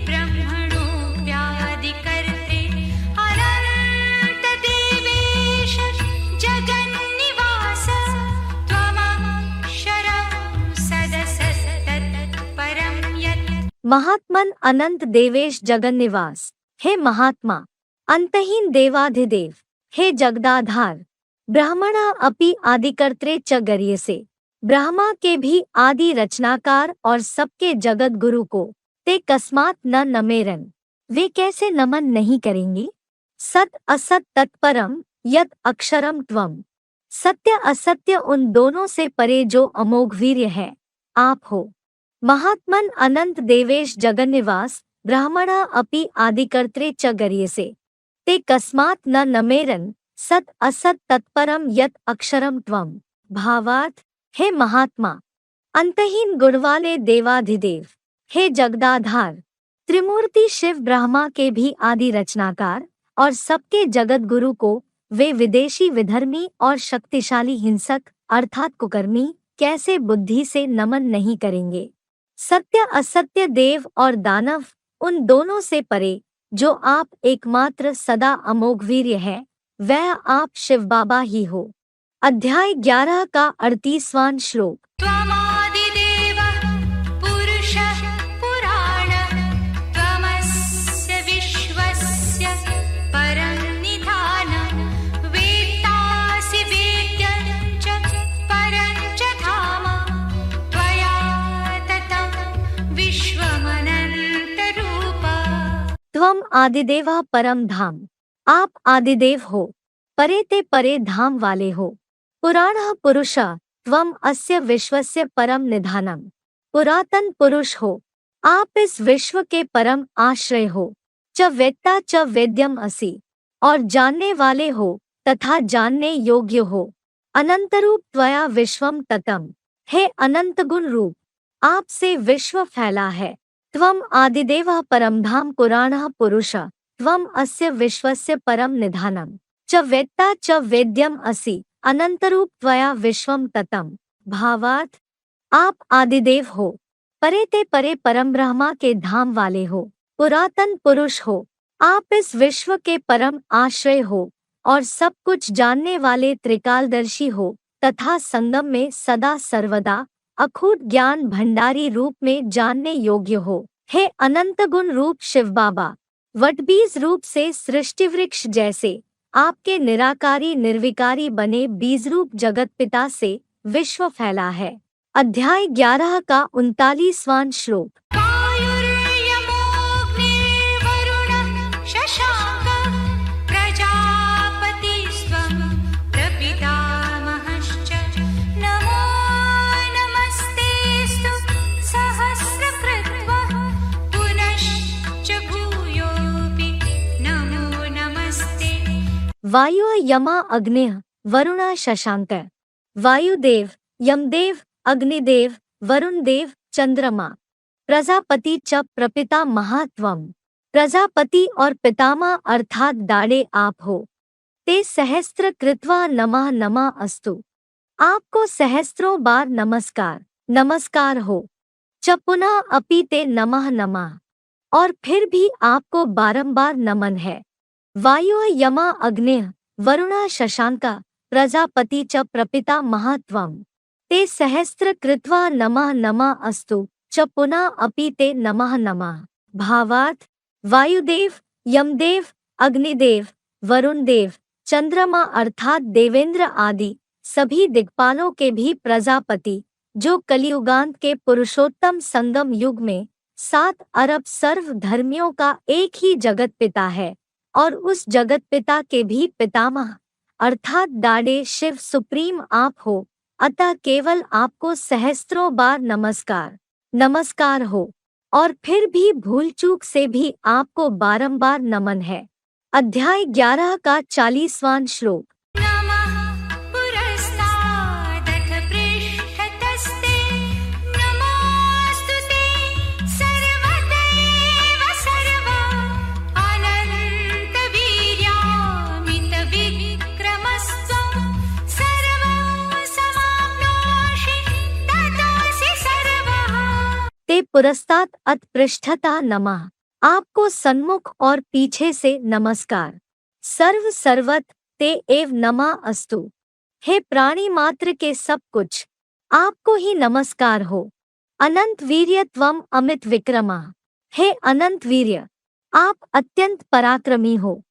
ब्रह्मणोऽप्यादिकर्त्रे अनन्तदेवेश जगन्निवास त्वमक्षरं सदसत्तत्परं यत्। महात्मन अनंत देवेश जगन्निवास, हे महात्मा अंतहीन देवाधिदेव, हे जगदाधार, ब्रह्मणा अपि आदिकर्त्रे च गरीयसे, ब्रह्मा के भी आदि रचनाकार और सबके जगत गुरु को ते कस्मात् न नमेरन, वे कैसे नमन नहीं करेंगे। सत असत तत्परम यत् अक्षरम त्वम, सत्य असत्य उन दोनों से परे जो अमोघ वीर्य है, आप हो। महात्मन अनंत देवेश जगन्निवास, ब्रह्मणा अपि आदिकर्त्रे च गरीयसे, ते कस्मात् न नमेरन, सत असत तत्परम यत् अक्षरम त्वम। भावार्थ, हे महात्मा अंतहीन गुणवाले देवाधिदेव, हे जगदाधार, त्रिमूर्ति शिव ब्रह्मा के भी आदि रचनाकार और सबके जगत गुरु को वे विदेशी विधर्मी और शक्तिशाली हिंसक अर्थात कुकर्मी कैसे बुद्धि से नमन नहीं करेंगे। सत्य असत्य देव और दानव उन दोनों से परे जो आप एकमात्र सदा अमोघ वीर्य है, वह आप शिव बाबा ही हो। अध्याय 11 का 38वां श्लोक। त्वमादिदेवः पुरुषः पुराणः त्वमस्य विश्वस्य परं निधानम् वेत्तासि वेद्यं च परं च धाम त्वया ततं विश्वमनन्तरूप। त्वम आदिदेवा परम धाम, आप आदिदेव हो, परे ते परे धाम वाले हो। पुराणः पुरुषः त्वम अस्य विश्वस्य परम निधानम, पुरातन पुरुष हो, आप इस विश्व के परम आश्रय हो। च वेत्ता च वेद्यम असि, और जानने वाले हो तथा जानने योग्य हो। अनंतरूप त्वया विश्वम ततम, हे अनंत गुण रूप, आपसे विश्व फैला है। त्वम आदिदेवः परमधाम पुराणः पुरुषः त्वम अस्य विश्वस्य परम निधानम, च वेत्ता च वेद्यम असि, अनंतरूप त्वया विश्वम ततम। भावार्थ, आप आदिदेव हो, परे ते परे परम ब्रह्मा के धाम वाले हो, पुरातन पुरुष हो, आप इस विश्व के परम आश्रय हो और सब कुछ जानने वाले त्रिकालदर्शी हो तथा संगम में सदा सर्वदा अखूट ज्ञान भंडारी रूप में जानने योग्य हो। हे अनंत गुण रूप शिव बाबा, वटबीज रूप से सृष्टिवृक्ष जैसे आपके निराकारी निर्विकारी बने बीजरूप जगत पिता से विश्व फैला है। अध्याय 11 का 39वां श्लोक। वायु यमा अग्निः वरुण शशांक। वायुदेव, यमदेव, अग्निदेव, वरुण देव, चंद्रमा, प्रजापति च प्रपिता महात्वम। प्रजापति और पितामह अर्थात दाड़े आप हो। ते सहस्त्र कृत्वा नमः नमः अस्तु। आपको सहस्त्रों बार नमस्कार नमस्कार हो। च पुनः अपि ते नमः नमः, और फिर भी आपको बारंबार नमन है। वायु यमा अग्निः वरुण शशांक प्रजापति च प्रपिता महात्वम। ते सहस्त्र कृत्वा नमः नमः अस्तु। च पुनः अपि ते नमः नमः। भावार्थ, वायुदेव, यमदेव, अग्निदेव, वरुण देव, चंद्रमा अर्थात देवेंद्र आदि सभी दिक्पालों के भी प्रजापति, जो कलियुगांत के पुरुषोत्तम संगम युग में 7 अरब सर्व धर्मियों का एक ही जगत पिता है, और उस जगत पिता के भी पितामह अर्थात दाड़े शिव सुप्रीम आप हो। अतः केवल आपको सहस्त्रों बार नमस्कार नमस्कार हो, और फिर भी भूल चूक से भी आपको बारंबार नमन है। अध्याय 11 का 40वां श्लोक। नमः पुरस्तादथ पृष्ठतस्ते नमोऽस्तुते सर्वदैव सर्वा अनन्तवीर्यामितविक्रमस्त्वं सर्वं समाप्नोषि ततोऽसि सर्वः। ते पुरस्तात् अत पृष्ठता नमः, आपको सन्मुख और पीछे से नमस्कार। सर्व सर्वत ते एव नमः अस्तु। हे प्राणी मात्र के सब कुछ, आपको ही नमस्कार हो। अनंत वीर्य त्वम अमित विक्रमा, हे अनंत वीर्य, आप अत्यंत पराक्रमी हो।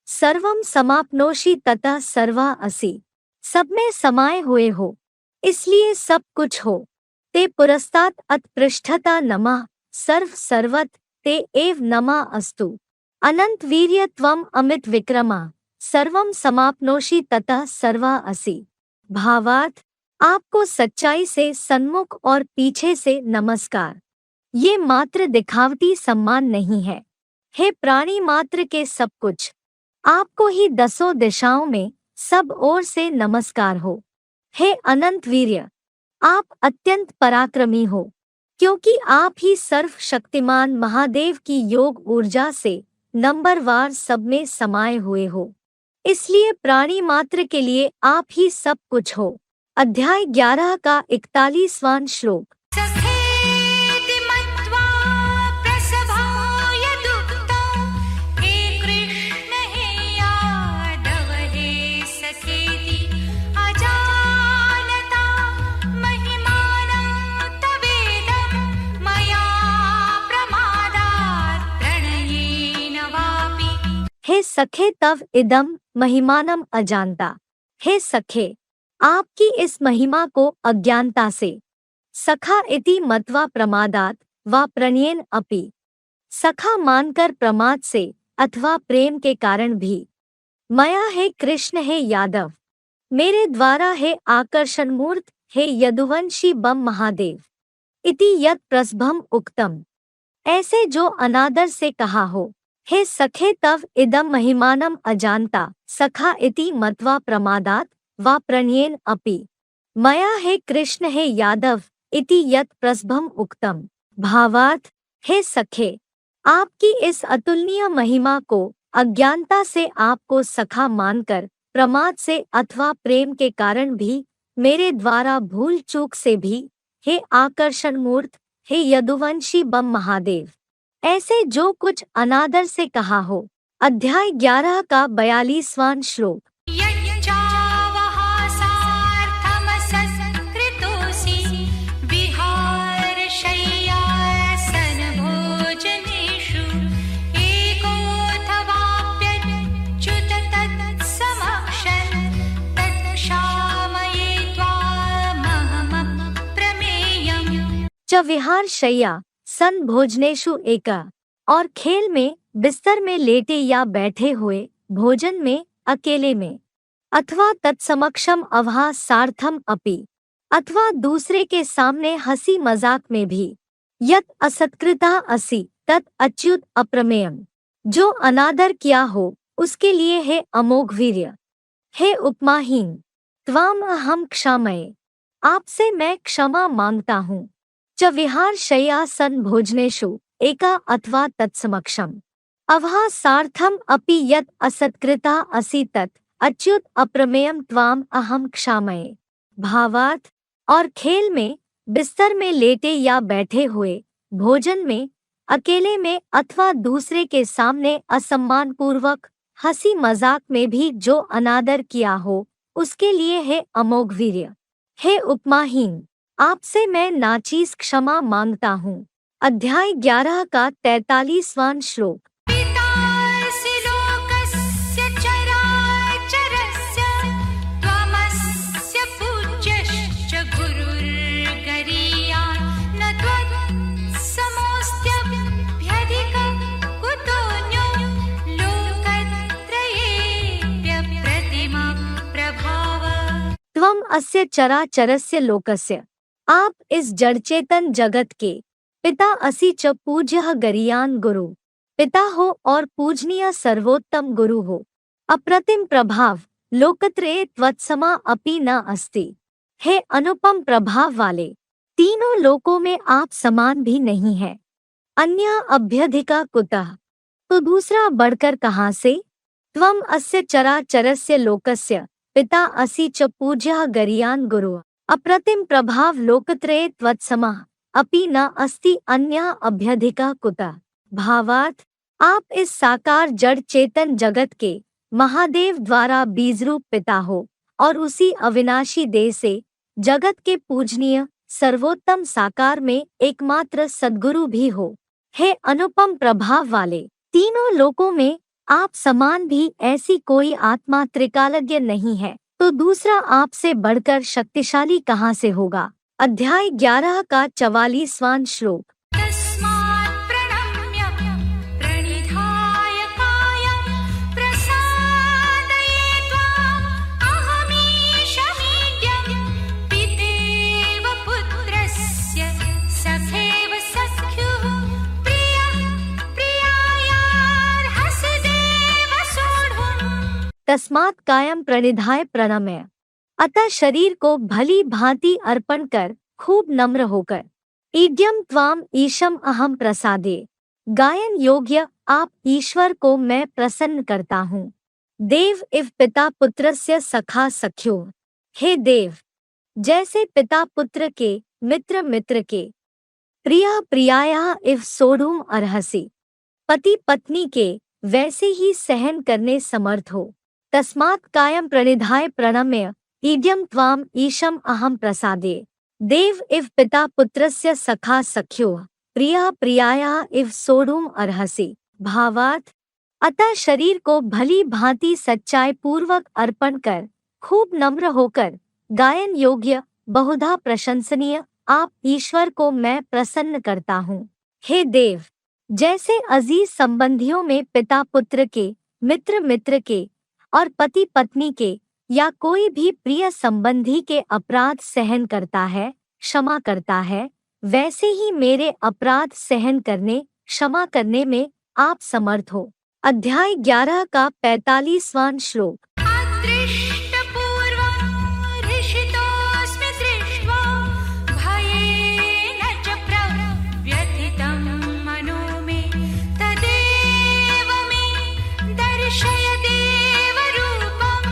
सर्वम समाप्नोषि ततः सर्वा असि, सब में समाये हुए हो, इसलिए सब कुछ हो। ते पुरस्तात् अत पृष्ठता नमः, सर्व सर्वत ते एव नमः अस्तु। अनंत वीर्य त्वम अमित विक्रमा, सर्वम समाप्नोषि ततः सर्वा असि। भावार्थ, आपको सच्चाई से सन्मुख और पीछे से नमस्कार। ये मात्र दिखावटी सम्मान नहीं है। हे प्राणी मात्र के सब कुछ, आपको ही 10 दिशाओं में सब ओर से नमस्कार हो। हे अनंत वीर्य, आप अत्यंत पराक्रमी हो, क्योंकि आप ही सर्वशक्तिमान महादेव की योग ऊर्जा से नंबरवार सब में समाये हुए हो, इसलिए प्राणी मात्र के लिए आप ही सब कुछ हो। अध्याय 11 का 41वां श्लोक। सखेति मत्वा प्रसभाय दुःखं हे कृष्ण हे यादव हे सखेति अजानता महिमानं तवेदं मया प्रमादात् प्रणयेन वापि। हे सखे तव इदम महिमानम अजानता। हे सखे, आपकी इस महिमा को अज्ञानता से। सखा इति मत्वा प्रमादात वा प्रणयेन अपि, सखा मानकर प्रमाद से अथवा प्रेम के कारण भी। मया हे कृष्ण हे यादव, मेरे द्वारा हे आकर्षण मूर्त हे यदुवंशी बम महादेव। इति यत् प्रसभम उक्तम, ऐसे जो अनादर से कहा हो। हे सखे तव इदम महिमानम अजानता सखा इति मत्वा प्रमादात वा प्रणयेन अपि। मया हे कृष्ण हे यादव इति यत् प्रसभम उक्तम। भावार्थ, हे सखे, आपकी इस अतुलनीय महिमा को अज्ञानता से आपको सखा मानकर प्रमाद से अथवा प्रेम के कारण भी मेरे द्वारा भूल चूक से भी, हे आकर्षण मूर्त हे यदुवंशी बम महादेव, ऐसे जो कुछ अनादर से कहा हो। अध्याय 11 का 42वां श्लोक। यच्चावहासार्थमसत्कृतोऽसि विहारशय्यासनभोजनेषु एकोऽथवाप्यच्युत तत्समक्षन् तत्क्षामये त्वामहमप्रमेयम्। च विहार शय्या सन भोजनेषु एका, और खेल में बिस्तर में लेटे या बैठे हुए, भोजन में अकेले में, अथवा तत्समक्षम अवहा सार्थम अपि, अथवा दूसरे के सामने हंसी मजाक में भी। यत असत्कृता असि तत् अच्युत अप्रमेयम, जो अनादर किया हो उसके लिए है अमोघ वीर्य। हे उपमाहीन, त्वाम अहम क्षामये, आपसे मैं क्षमा मांगता हूँ। च विहार शय्यासन भोजनेषु एका अथवा तत्समक्षम अवहा सार्थम अपि यत् असत्कृता असि तत् अच्युत अप्रमेयम त्वाम अहम क्षामये। भावार्थ, और खेल में, बिस्तर में लेटे या बैठे हुए, भोजन में, अकेले में अथवा दूसरे के सामने असम्मान पूर्वक, हंसी मजाक में भी जो अनादर किया हो, उसके लिए है अमोघ वीर्य। हे उपमाहीन, आपसे मैं नाचीज क्षमा मांगता हूँ। अध्याय 11 का 43वां श्लोक। पितासि लोकस्य चराचरस्य त्वमस्य पूज्यश्च गुरुर्गरीयान् न त्वत्समोऽस्त्यभ्यधिकः कुतोऽन्यो लोकत्रयेऽप्यप्रतिमप्रभाव। त्वम अस्य चराचरस्य लोकस्य, आप इस जड़चेतन जगत के पिता असि च पूज्यः गरीयान गुरु, पिता हो और पूजनीय सर्वोत्तम गुरु हो। अप्रतिम प्रभाव, लोकत्रये त्वत्समा अपि न अस्ति, हे अनुपम प्रभाव वाले, तीनों लोकों में आप समान भी नहीं है। अन्य अभ्यधिका कुतः, तो दूसरा बढ़कर कहाँ से। त्वम अस्य चराचरस्य लोकस्य पिता असि च पूज्यः गरीयान गुरु, अप्रतिम प्रभाव लोकत्रये त्वत्समः अपि न अस्ति अन्यः अभ्यधिका कुतः। भावार्थ, आप इस साकार जड़ चेतन जगत के महादेव द्वारा बीजरूप पिता हो और उसी अविनाशी देह से जगत के पूजनीय सर्वोत्तम साकार में एकमात्र सद्गुरु भी हो। हे अनुपम प्रभाव वाले, तीनों लोकों में आप समान भी ऐसी कोई आत्मा त्रिकालज्ञ नहीं है, तो दूसरा आपसे बढ़कर शक्तिशाली कहाँ से होगा। अध्याय 11 का 44वां श्लोक। तस्मात् प्रणम्य प्रणिधाय कायं प्रसादये त्वाम् अहमीशमीड्यं पितेव पुत्रस्य सखेव सख्युः प्रियः प्रियायार्हसि देव सोढुम्। तस्मात् कायम प्रणिधाय प्रणम्य, अतः शरीर को भली भांति अर्पण कर खूब नम्र होकर, ईड्यम त्वाम ईशम अहम प्रसादे, गायन योग्य आप ईश्वर को मैं प्रसन्न करता हूँ। देव इव पिता पुत्रस्य सखा सख्यो, हे देव, जैसे पिता पुत्र के, मित्र मित्र के, प्रिया प्रियाया इव सोढ़ुम अर्हसि, पति पत्नी के वैसे ही सहन करने समर्थ हो। तस्मात् कायम प्रणिधाय प्रणम्य ईड्यम त्वाम ईशम अहम प्रसादे, देव इव पिता पुत्रस्य सखा सख्यो, प्रिया प्रियाया इव सोढ़ुम अर्हसि। भावार्थ, अतः शरीर को भली भांति सच्चाई पूर्वक अर्पण कर खूब नम्र होकर, गायन योग्य बहुधा प्रशंसनीय आप ईश्वर को मैं प्रसन्न करता हूँ। हे देव, जैसे अजीज संबंधियों में पिता पुत्र के, मित्र मित्र के और पति पत्नी के या कोई भी प्रिय संबंधी के अपराध सहन करता है, क्षमा करता है, वैसे ही मेरे अपराध सहन करने, क्षमा करने में आप समर्थ हो। अध्याय 11 का 45वां श्लोक। अदृष्टपूर्वं हृषितोऽस्मि दृष्ट्वा भयेन च प्रव्यथितं मनो मे तदेव मे दर्शय देवरूपं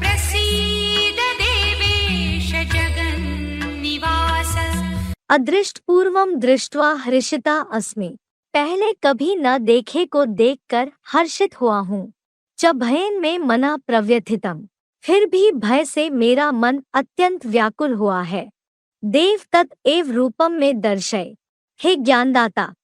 प्रसीद देवेश जगन्निवास। अदृष्ट पूर्वम दृष्ट्वा हर्षिता अस्मि, पहले कभी न देखे को देखकर हर्षित हुआ हूँ। च भयेन में मना प्रव्यथितम, फिर भी भय से मेरा मन अत्यंत व्याकुल हुआ है। देव तत् एव रूपम में दर्शय, हे ज्ञानदाता,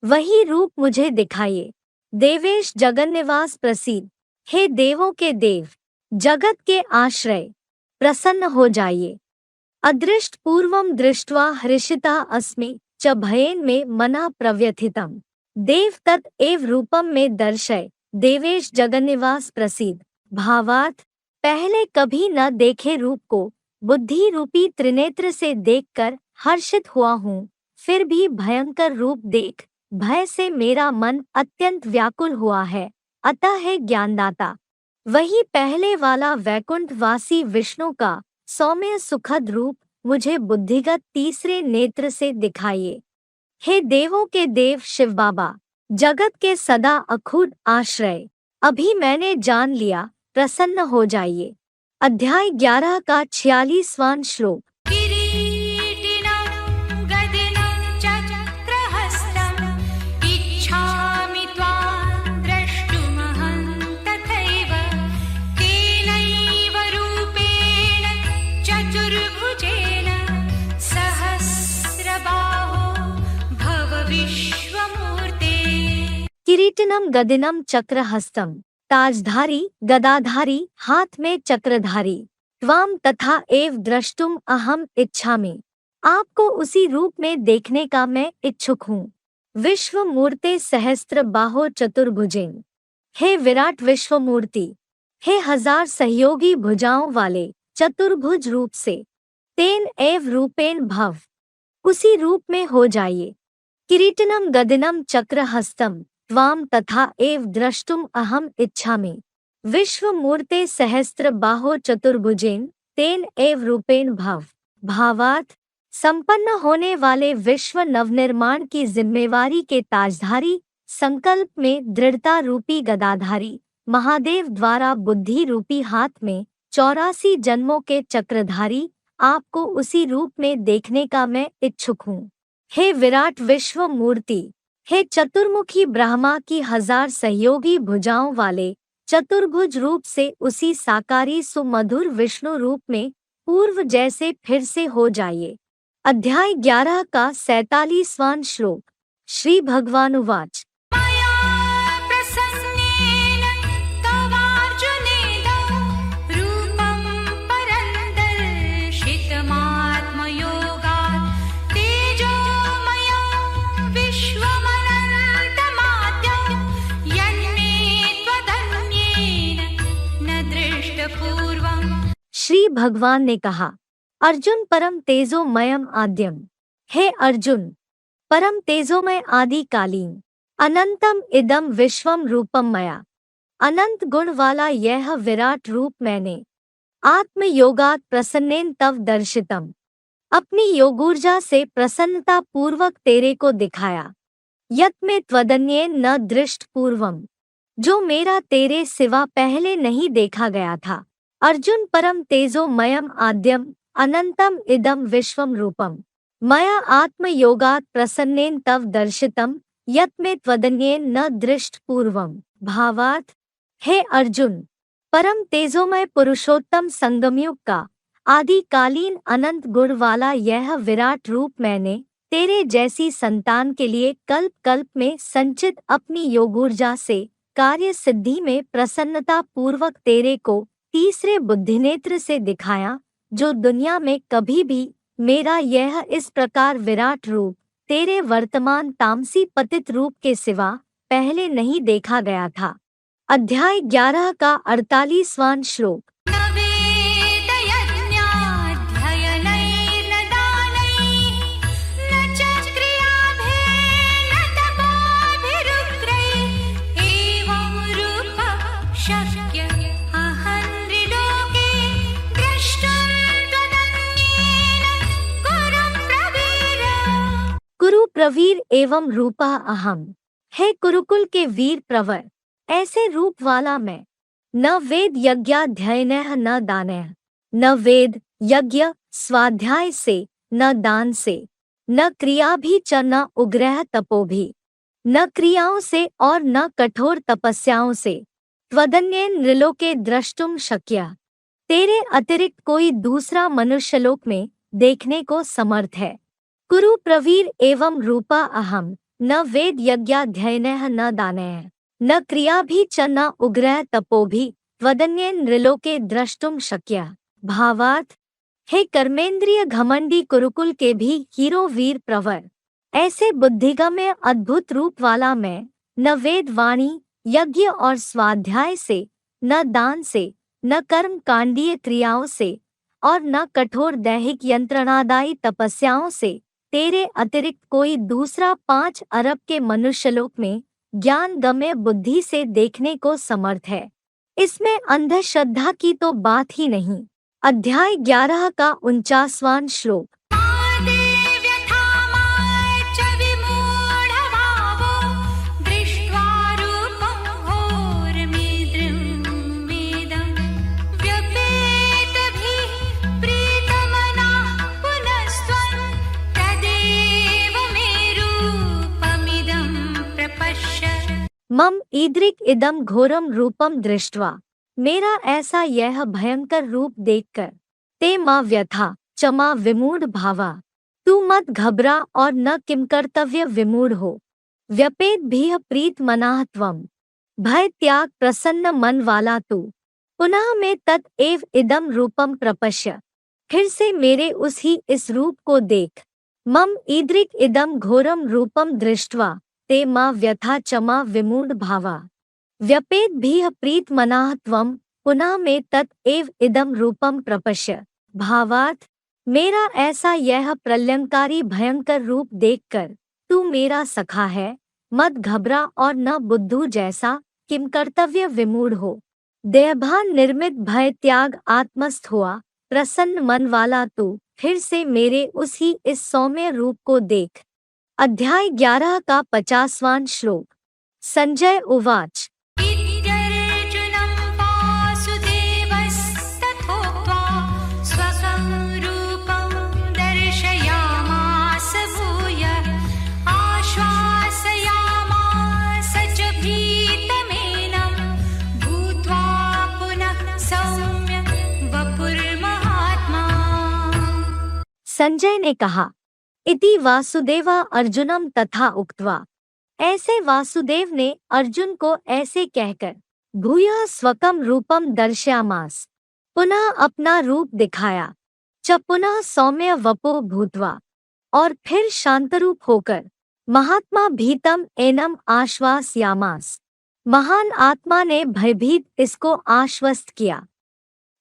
वही रूप मुझे दिखाइए। देवेश जगन्निवास प्रसीद, हे देवों के देव, जगत के आश्रय, प्रसन्न हो जाइए। अदृष्ट पूर्वम दृष्ट्वा हर्षिता अस्मि च भयेन में मना प्रव्यथितम, देव तत् एव रूपम में दर्शय, देवेश जगन्निवास प्रसीद। भावार्थ, पहले कभी न देखे रूप को बुद्धि रूपी त्रिनेत्र से देखकर हर्षित हुआ हूँ, फिर भी भयंकर रूप देख भय से मेरा मन अत्यंत व्याकुल हुआ है। अतः है ज्ञानदाता, वही पहले वाला वैकुंठवासी विष्णु का सौम्य सुखद रूप मुझे बुद्धिगत तीसरे नेत्र से दिखाइए। हे देवों के देव शिव बाबा, जगत के सदा अखुद आश्रय, अभी मैंने जान लिया, प्रसन्न हो जाइए। अध्याय 11 का 46वां श्लोक। किरीटिनं गदिनं चक्रहस्तम् इच्छामि त्वां द्रष्टुमहं तथैव तेनैव रूपेण चतुर्भुजेन सहस्रबाहो भव विश्वमूर्ते। किरीटिनम गदिनम चक्रहस्तम, ताजधारी गदाधारी हाथ में चक्रधारी, त्वाम तथा एव द्रष्टुम अहम इच्छामि, आपको उसी रूप में देखने का मैं इच्छुक हूँ। विश्व मूर्ते सहस्त्र बाहो चतुर्भुजेन, हे विराट विश्व मूर्ति, हे हजार सहयोगी भुजाओं वाले चतुर्भुज रूप से, तेन एव रूपेण भव, उसी रूप में हो जाइए। किरीटिनम गदिनम चक्रहस्तम त्वाम तथा एव द्रष्टुम अहम इच्छामि, विश्व मूर्ते सहस्त्र बाहो चतुर्भुजेन तेन एव रूपेण भव। भावार्थ, संपन्न होने वाले विश्व नवनिर्माण की जिम्मेवारी के ताजधारी, संकल्प में दृढ़ता रूपी गदाधारी, महादेव द्वारा बुद्धि रूपी हाथ में 84 जन्मों के चक्रधारी, आपको उसी रूप में देखने का मैं इच्छुक हूँ। हे विराट विश्व मूर्ति, हे चतुर्मुखी ब्रह्मा की हजार सहयोगी भुजाओं वाले चतुर्भुज रूप से उसी साकारी सुमधुर विष्णु रूप में पूर्व जैसे फिर से हो जाइए। अध्याय 11 का 47वां श्लोक। श्री भगवानुवाच। मया प्रसन्नेन तवार्जुनेदं रूपं परं दर्शितमात्मयोगात् तेजोमयं विश्वमनन्तमाद्यं यन्मे त्वदन्येन न दृष्टपूर्वम्। श्री भगवान ने कहा, अर्जुन परम तेजोमयम आद्यम, हे अर्जुन, परम तेजोमय आदिकालीन, अनंतम इदम विश्वम रूपम मया, अनंत गुण वाला यह विराट रूप मैंने आत्म योगात प्रसन्नेन तव दर्शितम, अपनी योगूर्जा से प्रसन्नता पूर्वक तेरे को दिखाया। यत में त्वदन्येन न दृष्ट पूर्वम, जो मेरा तेरे सिवा पहले नहीं देखा गया था। अर्जुन परम तेजोमयम आद्यम अनंतम इदम विश्वम रूपम मया आत्म योगात प्रसन्नेन तव दर्शितम यत में त्वदन्येन न दृष्ट पूर्वम। भावार्थ, हे अर्जुन, परम तेजोमय पुरुषोत्तम संगमयुग का आदिकालीन अनंत गुण वाला यह विराट रूप मैंने तेरे जैसी संतान के लिए कल्प कल्प में संचित अपनी योगूर्जा से कार्य सिद्धि में प्रसन्नता पूर्वक तेरे को तीसरे बुद्धिनेत्र से दिखाया, जो दुनिया में कभी भी मेरा यह इस प्रकार विराट रूप तेरे वर्तमान तामसी पतित रूप के सिवा पहले नहीं देखा गया था। अध्याय 11 का 48वां श्लोक। न वेदयज्ञाध्ययनैर्न दानैः न च क्रियाभिर्न तपोभिरुग्रैः एवं रूपः शक्यः अहं त्रिलोके द्रष्टुं त्वदन्येन कुरु प्रवीर। कुरु प्रवीर एवं रूपा अहम, हे कुरुकुल के वीर प्रवर, ऐसे रूप वाला मैं। न वेद यज्ञाध्ययनैः न दानैः, न वेद यज्ञ स्वाध्याय से, न दान से, न क्रिया भी च न उग्रह तपो भी, न क्रियाओं से और न कठोर तपस्याओं से। त्वदन्येन नृलोके द्रष्टुम शक्य, तेरे अतिरिक्त कोई दूसरा मनुष्यलोक में देखने को समर्थ है। कुरु प्रवीर एवं रूपा अहम, न वेद यज्ञाध्ययनैः न दानैः, न क्रिया भी च न उग्रह तपो भी, त्वदन्येन नृलोके द्रष्टुम शक्य। भावार्थ, हे कर्मेंद्रिय घमंडी कुरुकुल के भी हीरो वीर प्रवर, ऐसे बुद्धिगम्य अद्भुत रूप वाला मैं न वेद वाणी यज्ञ और स्वाध्याय से, न दान से, न कर्म कांडीय क्रियाओं से और न कठोर दैहिक यंत्रणादायी तपस्याओं से तेरे अतिरिक्त कोई दूसरा 5 अरब के मनुष्यलोक में ज्ञान गम्य बुद्धि से देखने को समर्थ है। इसमें अंधश्रद्धा की तो बात ही नहीं। अध्याय 11 का 49वां श्लोक। मादेव्यथा च विमूढभावो दृष्ट्वा रूपं घोरमिदं व्यपेतभिः प्रीतमनाः पुनस्त्वं तदेव मे रूपमिदं प्रपश्य। मम ईदृक् इदम घोरम रूपम दृष्ट्वा, मेरा ऐसा यह भयंकर रूप देखकर, ते मां व्यथा च मां विमूढ़ भावा, तू मत घबरा और न किम कर्तव्य विमूढ़ हो। व्यपेत भीह प्रीत मनाह त्वम, भय त्याग प्रसन्न मन वाला तू, पुनः मैं तत् एव इदम रूपम प्रपश्य, फिर से मेरे इस रूप को देख। मम ईदृक् इदम घोरम रूपम दृष्ट्वा ते मां व्यथा च मां विमूढ़ भावा, व्यपेत भीह प्रीत मनाह त्वम, पुनः मैं तत् एव इदम रूपम प्रपश्य। भावार्थ, मेरा ऐसा यह प्रलयंकारी भयंकर रूप देखकर तू मेरा सखा है, मत घबरा और न बुद्धू जैसा किम कर्तव्य विमूढ़ हो। देहभान निर्मित भय त्याग आत्मस्थ हुआ प्रसन्न मन वाला तू, फिर से मेरे इस सौम्य रूप को देख। अध्याय 11 का 50वां श्लोक। संजय उवाच। इत्यर्जुनं वासुदेवस्तथोक्त्वा स्वकं रूपं दर्शयामास भूयः आश्वासयामास च भीतमेनं भूत्वा पुनः सौम्य वपुर्महात्मा। संजय ने कहा, इति वासुदेवा अर्जुनम तथा उक्त्वा, ऐसे वासुदेव ने अर्जुन को ऐसे कहकर, भूयः स्वकम रूपम दर्शयामास, पुनः अपना रूप दिखाया, च पुनः सौम्य वपो भूत्वा, और फिर शांतरूप होकर, महात्मा भीतम एनम आश्वासयामास, महान आत्मा ने भयभीत इसको आश्वस्त किया।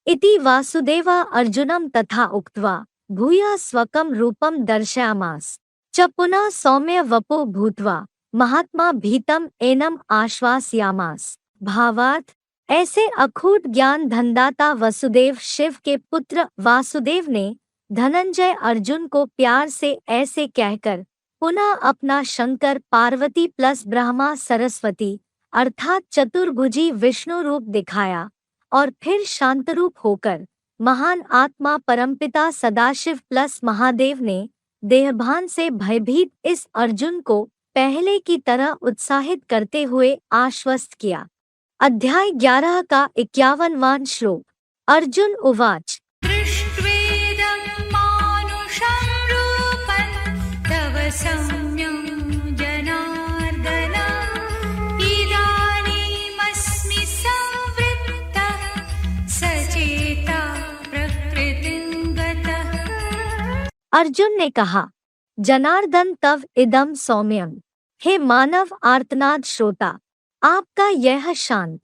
इति वासुदेवा अर्जुनम तथा उक्त्वा भूयः स्वकं रूपम दर्शयामास, च पुनः सौम्य वपो भूत्वा, महात्मा भीतम एनम आश्वासयामास। भावार्थ, ऐसे अखूट ज्ञान धनदाता वसुदेव शिव के पुत्र वासुदेव ने धनंजय अर्जुन को प्यार से ऐसे कहकर पुनः अपना शंकर पार्वती प्लस ब्रह्मा सरस्वती अर्थात चतुर्भुजी विष्णु रूप दिखाया, और फिर शांतरूप होकर महान आत्मा परमपिता सदाशिव प्लस महादेव ने देहभान से भयभीत इस अर्जुन को पहले की तरह उत्साहित करते हुए आश्वस्त किया। अध्याय 11 का 51वां श्लोक। अर्जुन उवाच। दृष्ट्वेदं मानुषं रूपं तव सौम्यं जनार्दन इदानीमस्मि संवृत्तः सचेता प्रकृतिं गतः। अर्जुन ने कहा, जनार्दन तव इदम सौम्यम, हे मानव आर्तनाद श्रोता, आपका यह शांत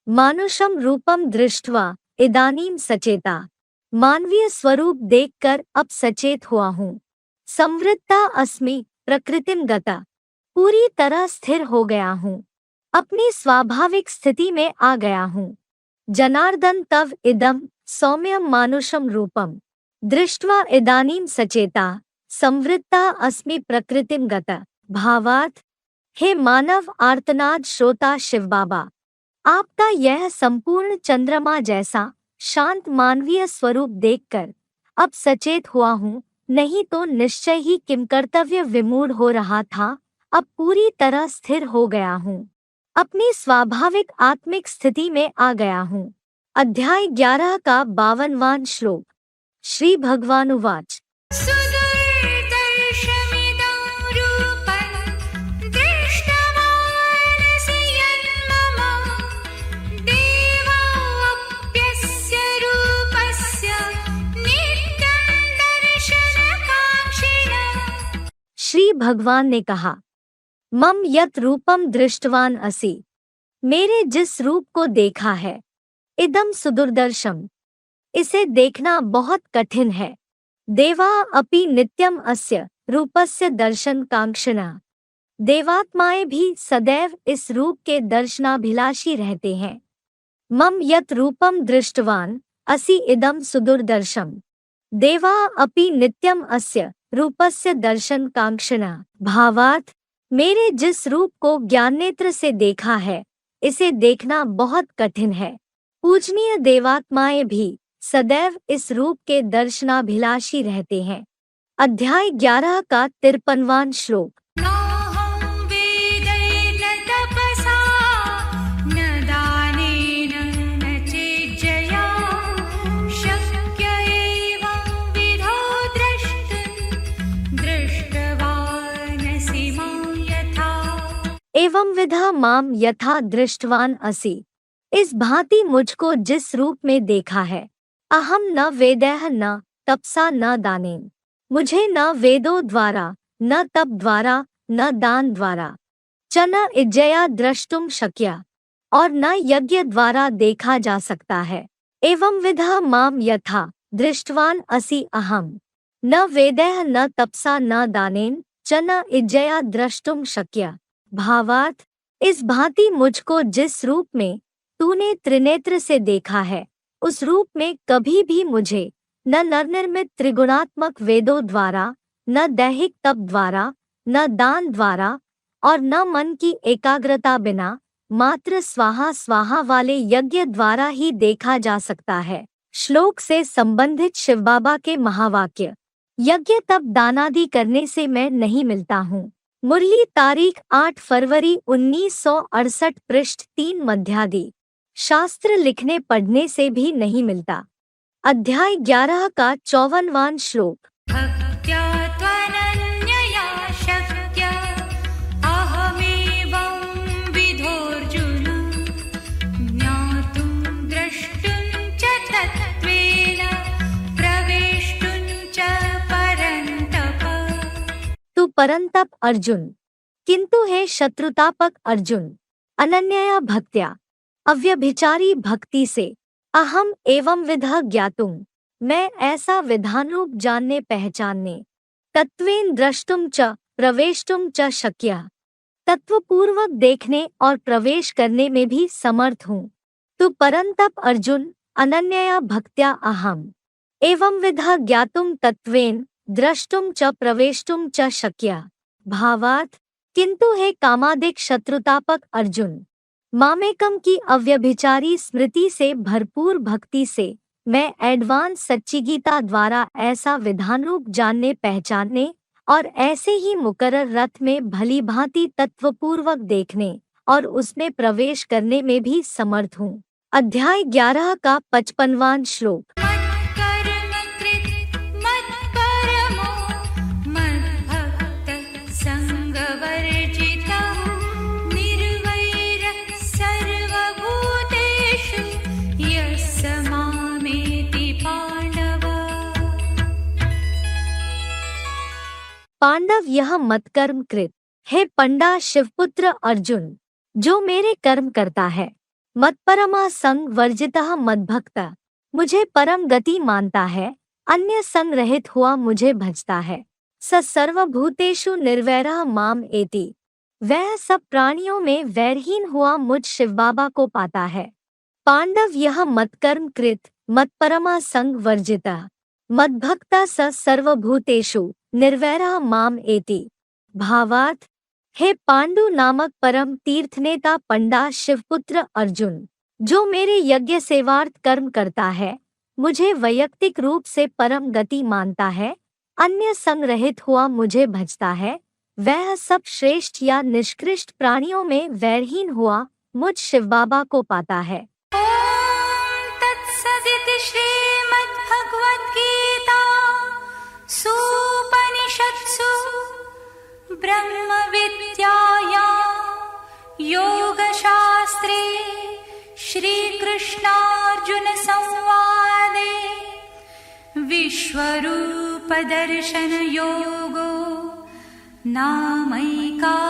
मानुषम रूपम दृष्ट्वा इदानीम सचेता, मानवीय स्वरूप देखकर अब सचेत हुआ हूँ। संवृत्ता अस्मि प्रकृतिम गता, पूरी तरह स्थिर हो गया हूँ, अपनी स्वाभाविक स्थिति में आ गया हूँ। जनार्दन तव इदम सौम्यम मानुषम रूपम दृष्ट्वा इदानीम सचेता संवृत्ता अस्मि प्रकृतिम गता। भावार्थ, हे मानव आर्तनाद श्रोता शिव बाबा, आपका यह संपूर्ण चंद्रमा जैसा शांत मानवीय स्वरूप देखकर अब सचेत हुआ हूँ, नहीं तो निश्चय ही किम कर्तव्य विमूढ़ हो रहा था, अब पूरी तरह स्थिर हो गया हूँ, अपनी स्वाभाविक आत्मिक स्थिति में आ गया हूँ। अध्याय 11 का 52वां श्लोक। श्री भगवानुवाच। श्री भगवान ने कहा, मम यत रूपम दृष्टवान असि, मेरे जिस रूप को देखा है, इदम सुदुर्दर्शम, इसे देखना बहुत कठिन है। देवा अपि नित्यम अस्य रूपस्य दर्शन कांक्षिणः, देवात्माएं भी सदैव इस रूप के दर्शनाभिलाषी रहते हैं। मम यत् रूपम दृष्टवान असि इदम सुदुर्दर्शम देवा अपि नित्यम अस्य रूपस्य दर्शन कांक्षणा। भावार्थ, मेरे जिस रूप को ज्ञान नेत्र से देखा है, इसे देखना बहुत कठिन है। पूजनीय देवात्माएं भी सदैव इस रूप के दर्शनाभिलाषी रहते हैं। अध्याय 11 का 53वां श्लोक। नाहं वेदैर्न तपसा न दानेन न चेज्जया शक्य एवं विधो द्रष्टुं दृष्टवानसि मां यथा। एवं विधा माम यथा दृष्टवान असि, इस भांति मुझको जिस रूप में देखा है। अहम न वेदैः न तपसा न दानेन, मुझे न वेदों द्वारा, न तप द्वारा, न दान द्वारा, च न इज्जया द्रष्टुम शक्या, और न यज्ञ द्वारा देखा जा सकता है। एवं विधा माम यथा दृष्टवान असि अहम न वेदैः न तपसा न दानेन च न इज्जया द्रष्टुम शक्या। भावार्थ, इस भांति मुझको जिस रूप में तूने त्रिनेत्र से देखा है, उस रूप में कभी भी मुझे न नरनिर्मित त्रिगुणात्मक वेदों द्वारा, न दैहिक तप द्वारा, न दान द्वारा, और न मन की एकाग्रता बिना मात्र स्वाहा स्वाहा वाले यज्ञ द्वारा ही देखा जा सकता है। श्लोक से संबंधित शिव बाबा के महावाक्य। यज्ञ तप दानादि करने से मैं नहीं मिलता हूँ। मुरली तारीख 8 फरवरी 1968 पृष्ठ 3 मध्यादि। शास्त्र लिखने पढ़ने से भी नहीं मिलता। अध्याय 11 का 54वां श्लोक। भक्त्या त्वनन्यया शक्य अहमेवं विधोऽर्जुन ज्ञातुं द्रष्टुं च तत्त्वेन प्रवेष्टुं च परन्तप। तू परंतप अर्जुन, किंतु है शत्रुतापक अर्जुन, अनन्यया भक्त्या, अव्यभिचारी भक्ति से, अहम एवं विधा ज्ञातुम, मैं ऐसा विधान रूप जानने पहचानने, तत्वेन द्रष्टुम च प्रवेष्टुम च शक्या, तत्वपूर्वक देखने और प्रवेश करने में भी समर्थ हूँ। तू परंतप अर्जुन, अनन्यया भक्त्या अहम एवं विधा ज्ञातुम तत्वेन द्रष्टुम च प्रवेष्टुम च शक्या। भावार्थ, किंतु है कामादिक शत्रुतापक अर्जुन, मामेकम की अव्यभिचारी स्मृति से भरपूर भक्ति से मैं एडवांस सच्ची गीता द्वारा ऐसा विधान रूप जानने पहचानने और ऐसे ही मुकर्रर रथ में भली भांति तत्वपूर्वक देखने और उसमें प्रवेश करने में भी समर्थ हूँ। अध्याय 11 का 55वां श्लोक। मत्कर्म कृत् मत्परमो मद्भक्तः संगवर्जितः निर्वैरः सर्वभूतेषु यः स मामेति पांडव। पांडव, यह मत्कर्म कृत हे पंडा शिवपुत्र अर्जुन, जो मेरे कर्म करता है, मत्परमा संग वर्जितः मद्भक्तः, मुझे परम गति मानता है, अन्य संग रहित हुआ मुझे भजता है, स सर्वभूतेषु निर्वैरः माम एति, वह सब प्राणियों में वैरहीन हुआ मुझ शिव बाबा को पाता है। पांडव, यह मत्कर्म कृत मत्परमा संग वर्जितः मद्भक्तः स सर्वभूतेषु निर्वैरः माम एति। भावार्थ, हे पांडु नामक परम तीर्थनेता पंडा शिवपुत्र अर्जुन, जो मेरे यज्ञ सेवार्थ कर्म करता है, मुझे वैयक्तिक रूप से परम गति मानता है, अन्य संग रहित हुआ मुझे भजता है, वह सब श्रेष्ठ या निष्कृष्ट प्राणियों में वैरहीन हुआ मुझ शिव बाबा को पाता है। ॐ तत्सदिति श्रीमद्भगवद्गीता सूपनिषत्सु ब्रह्मविद्यायां योगशास्त्रे श्रीकृष्णार्जुनसंवादे विश्वरूपदर्शनयोगो नामैकादशोऽध्यायः।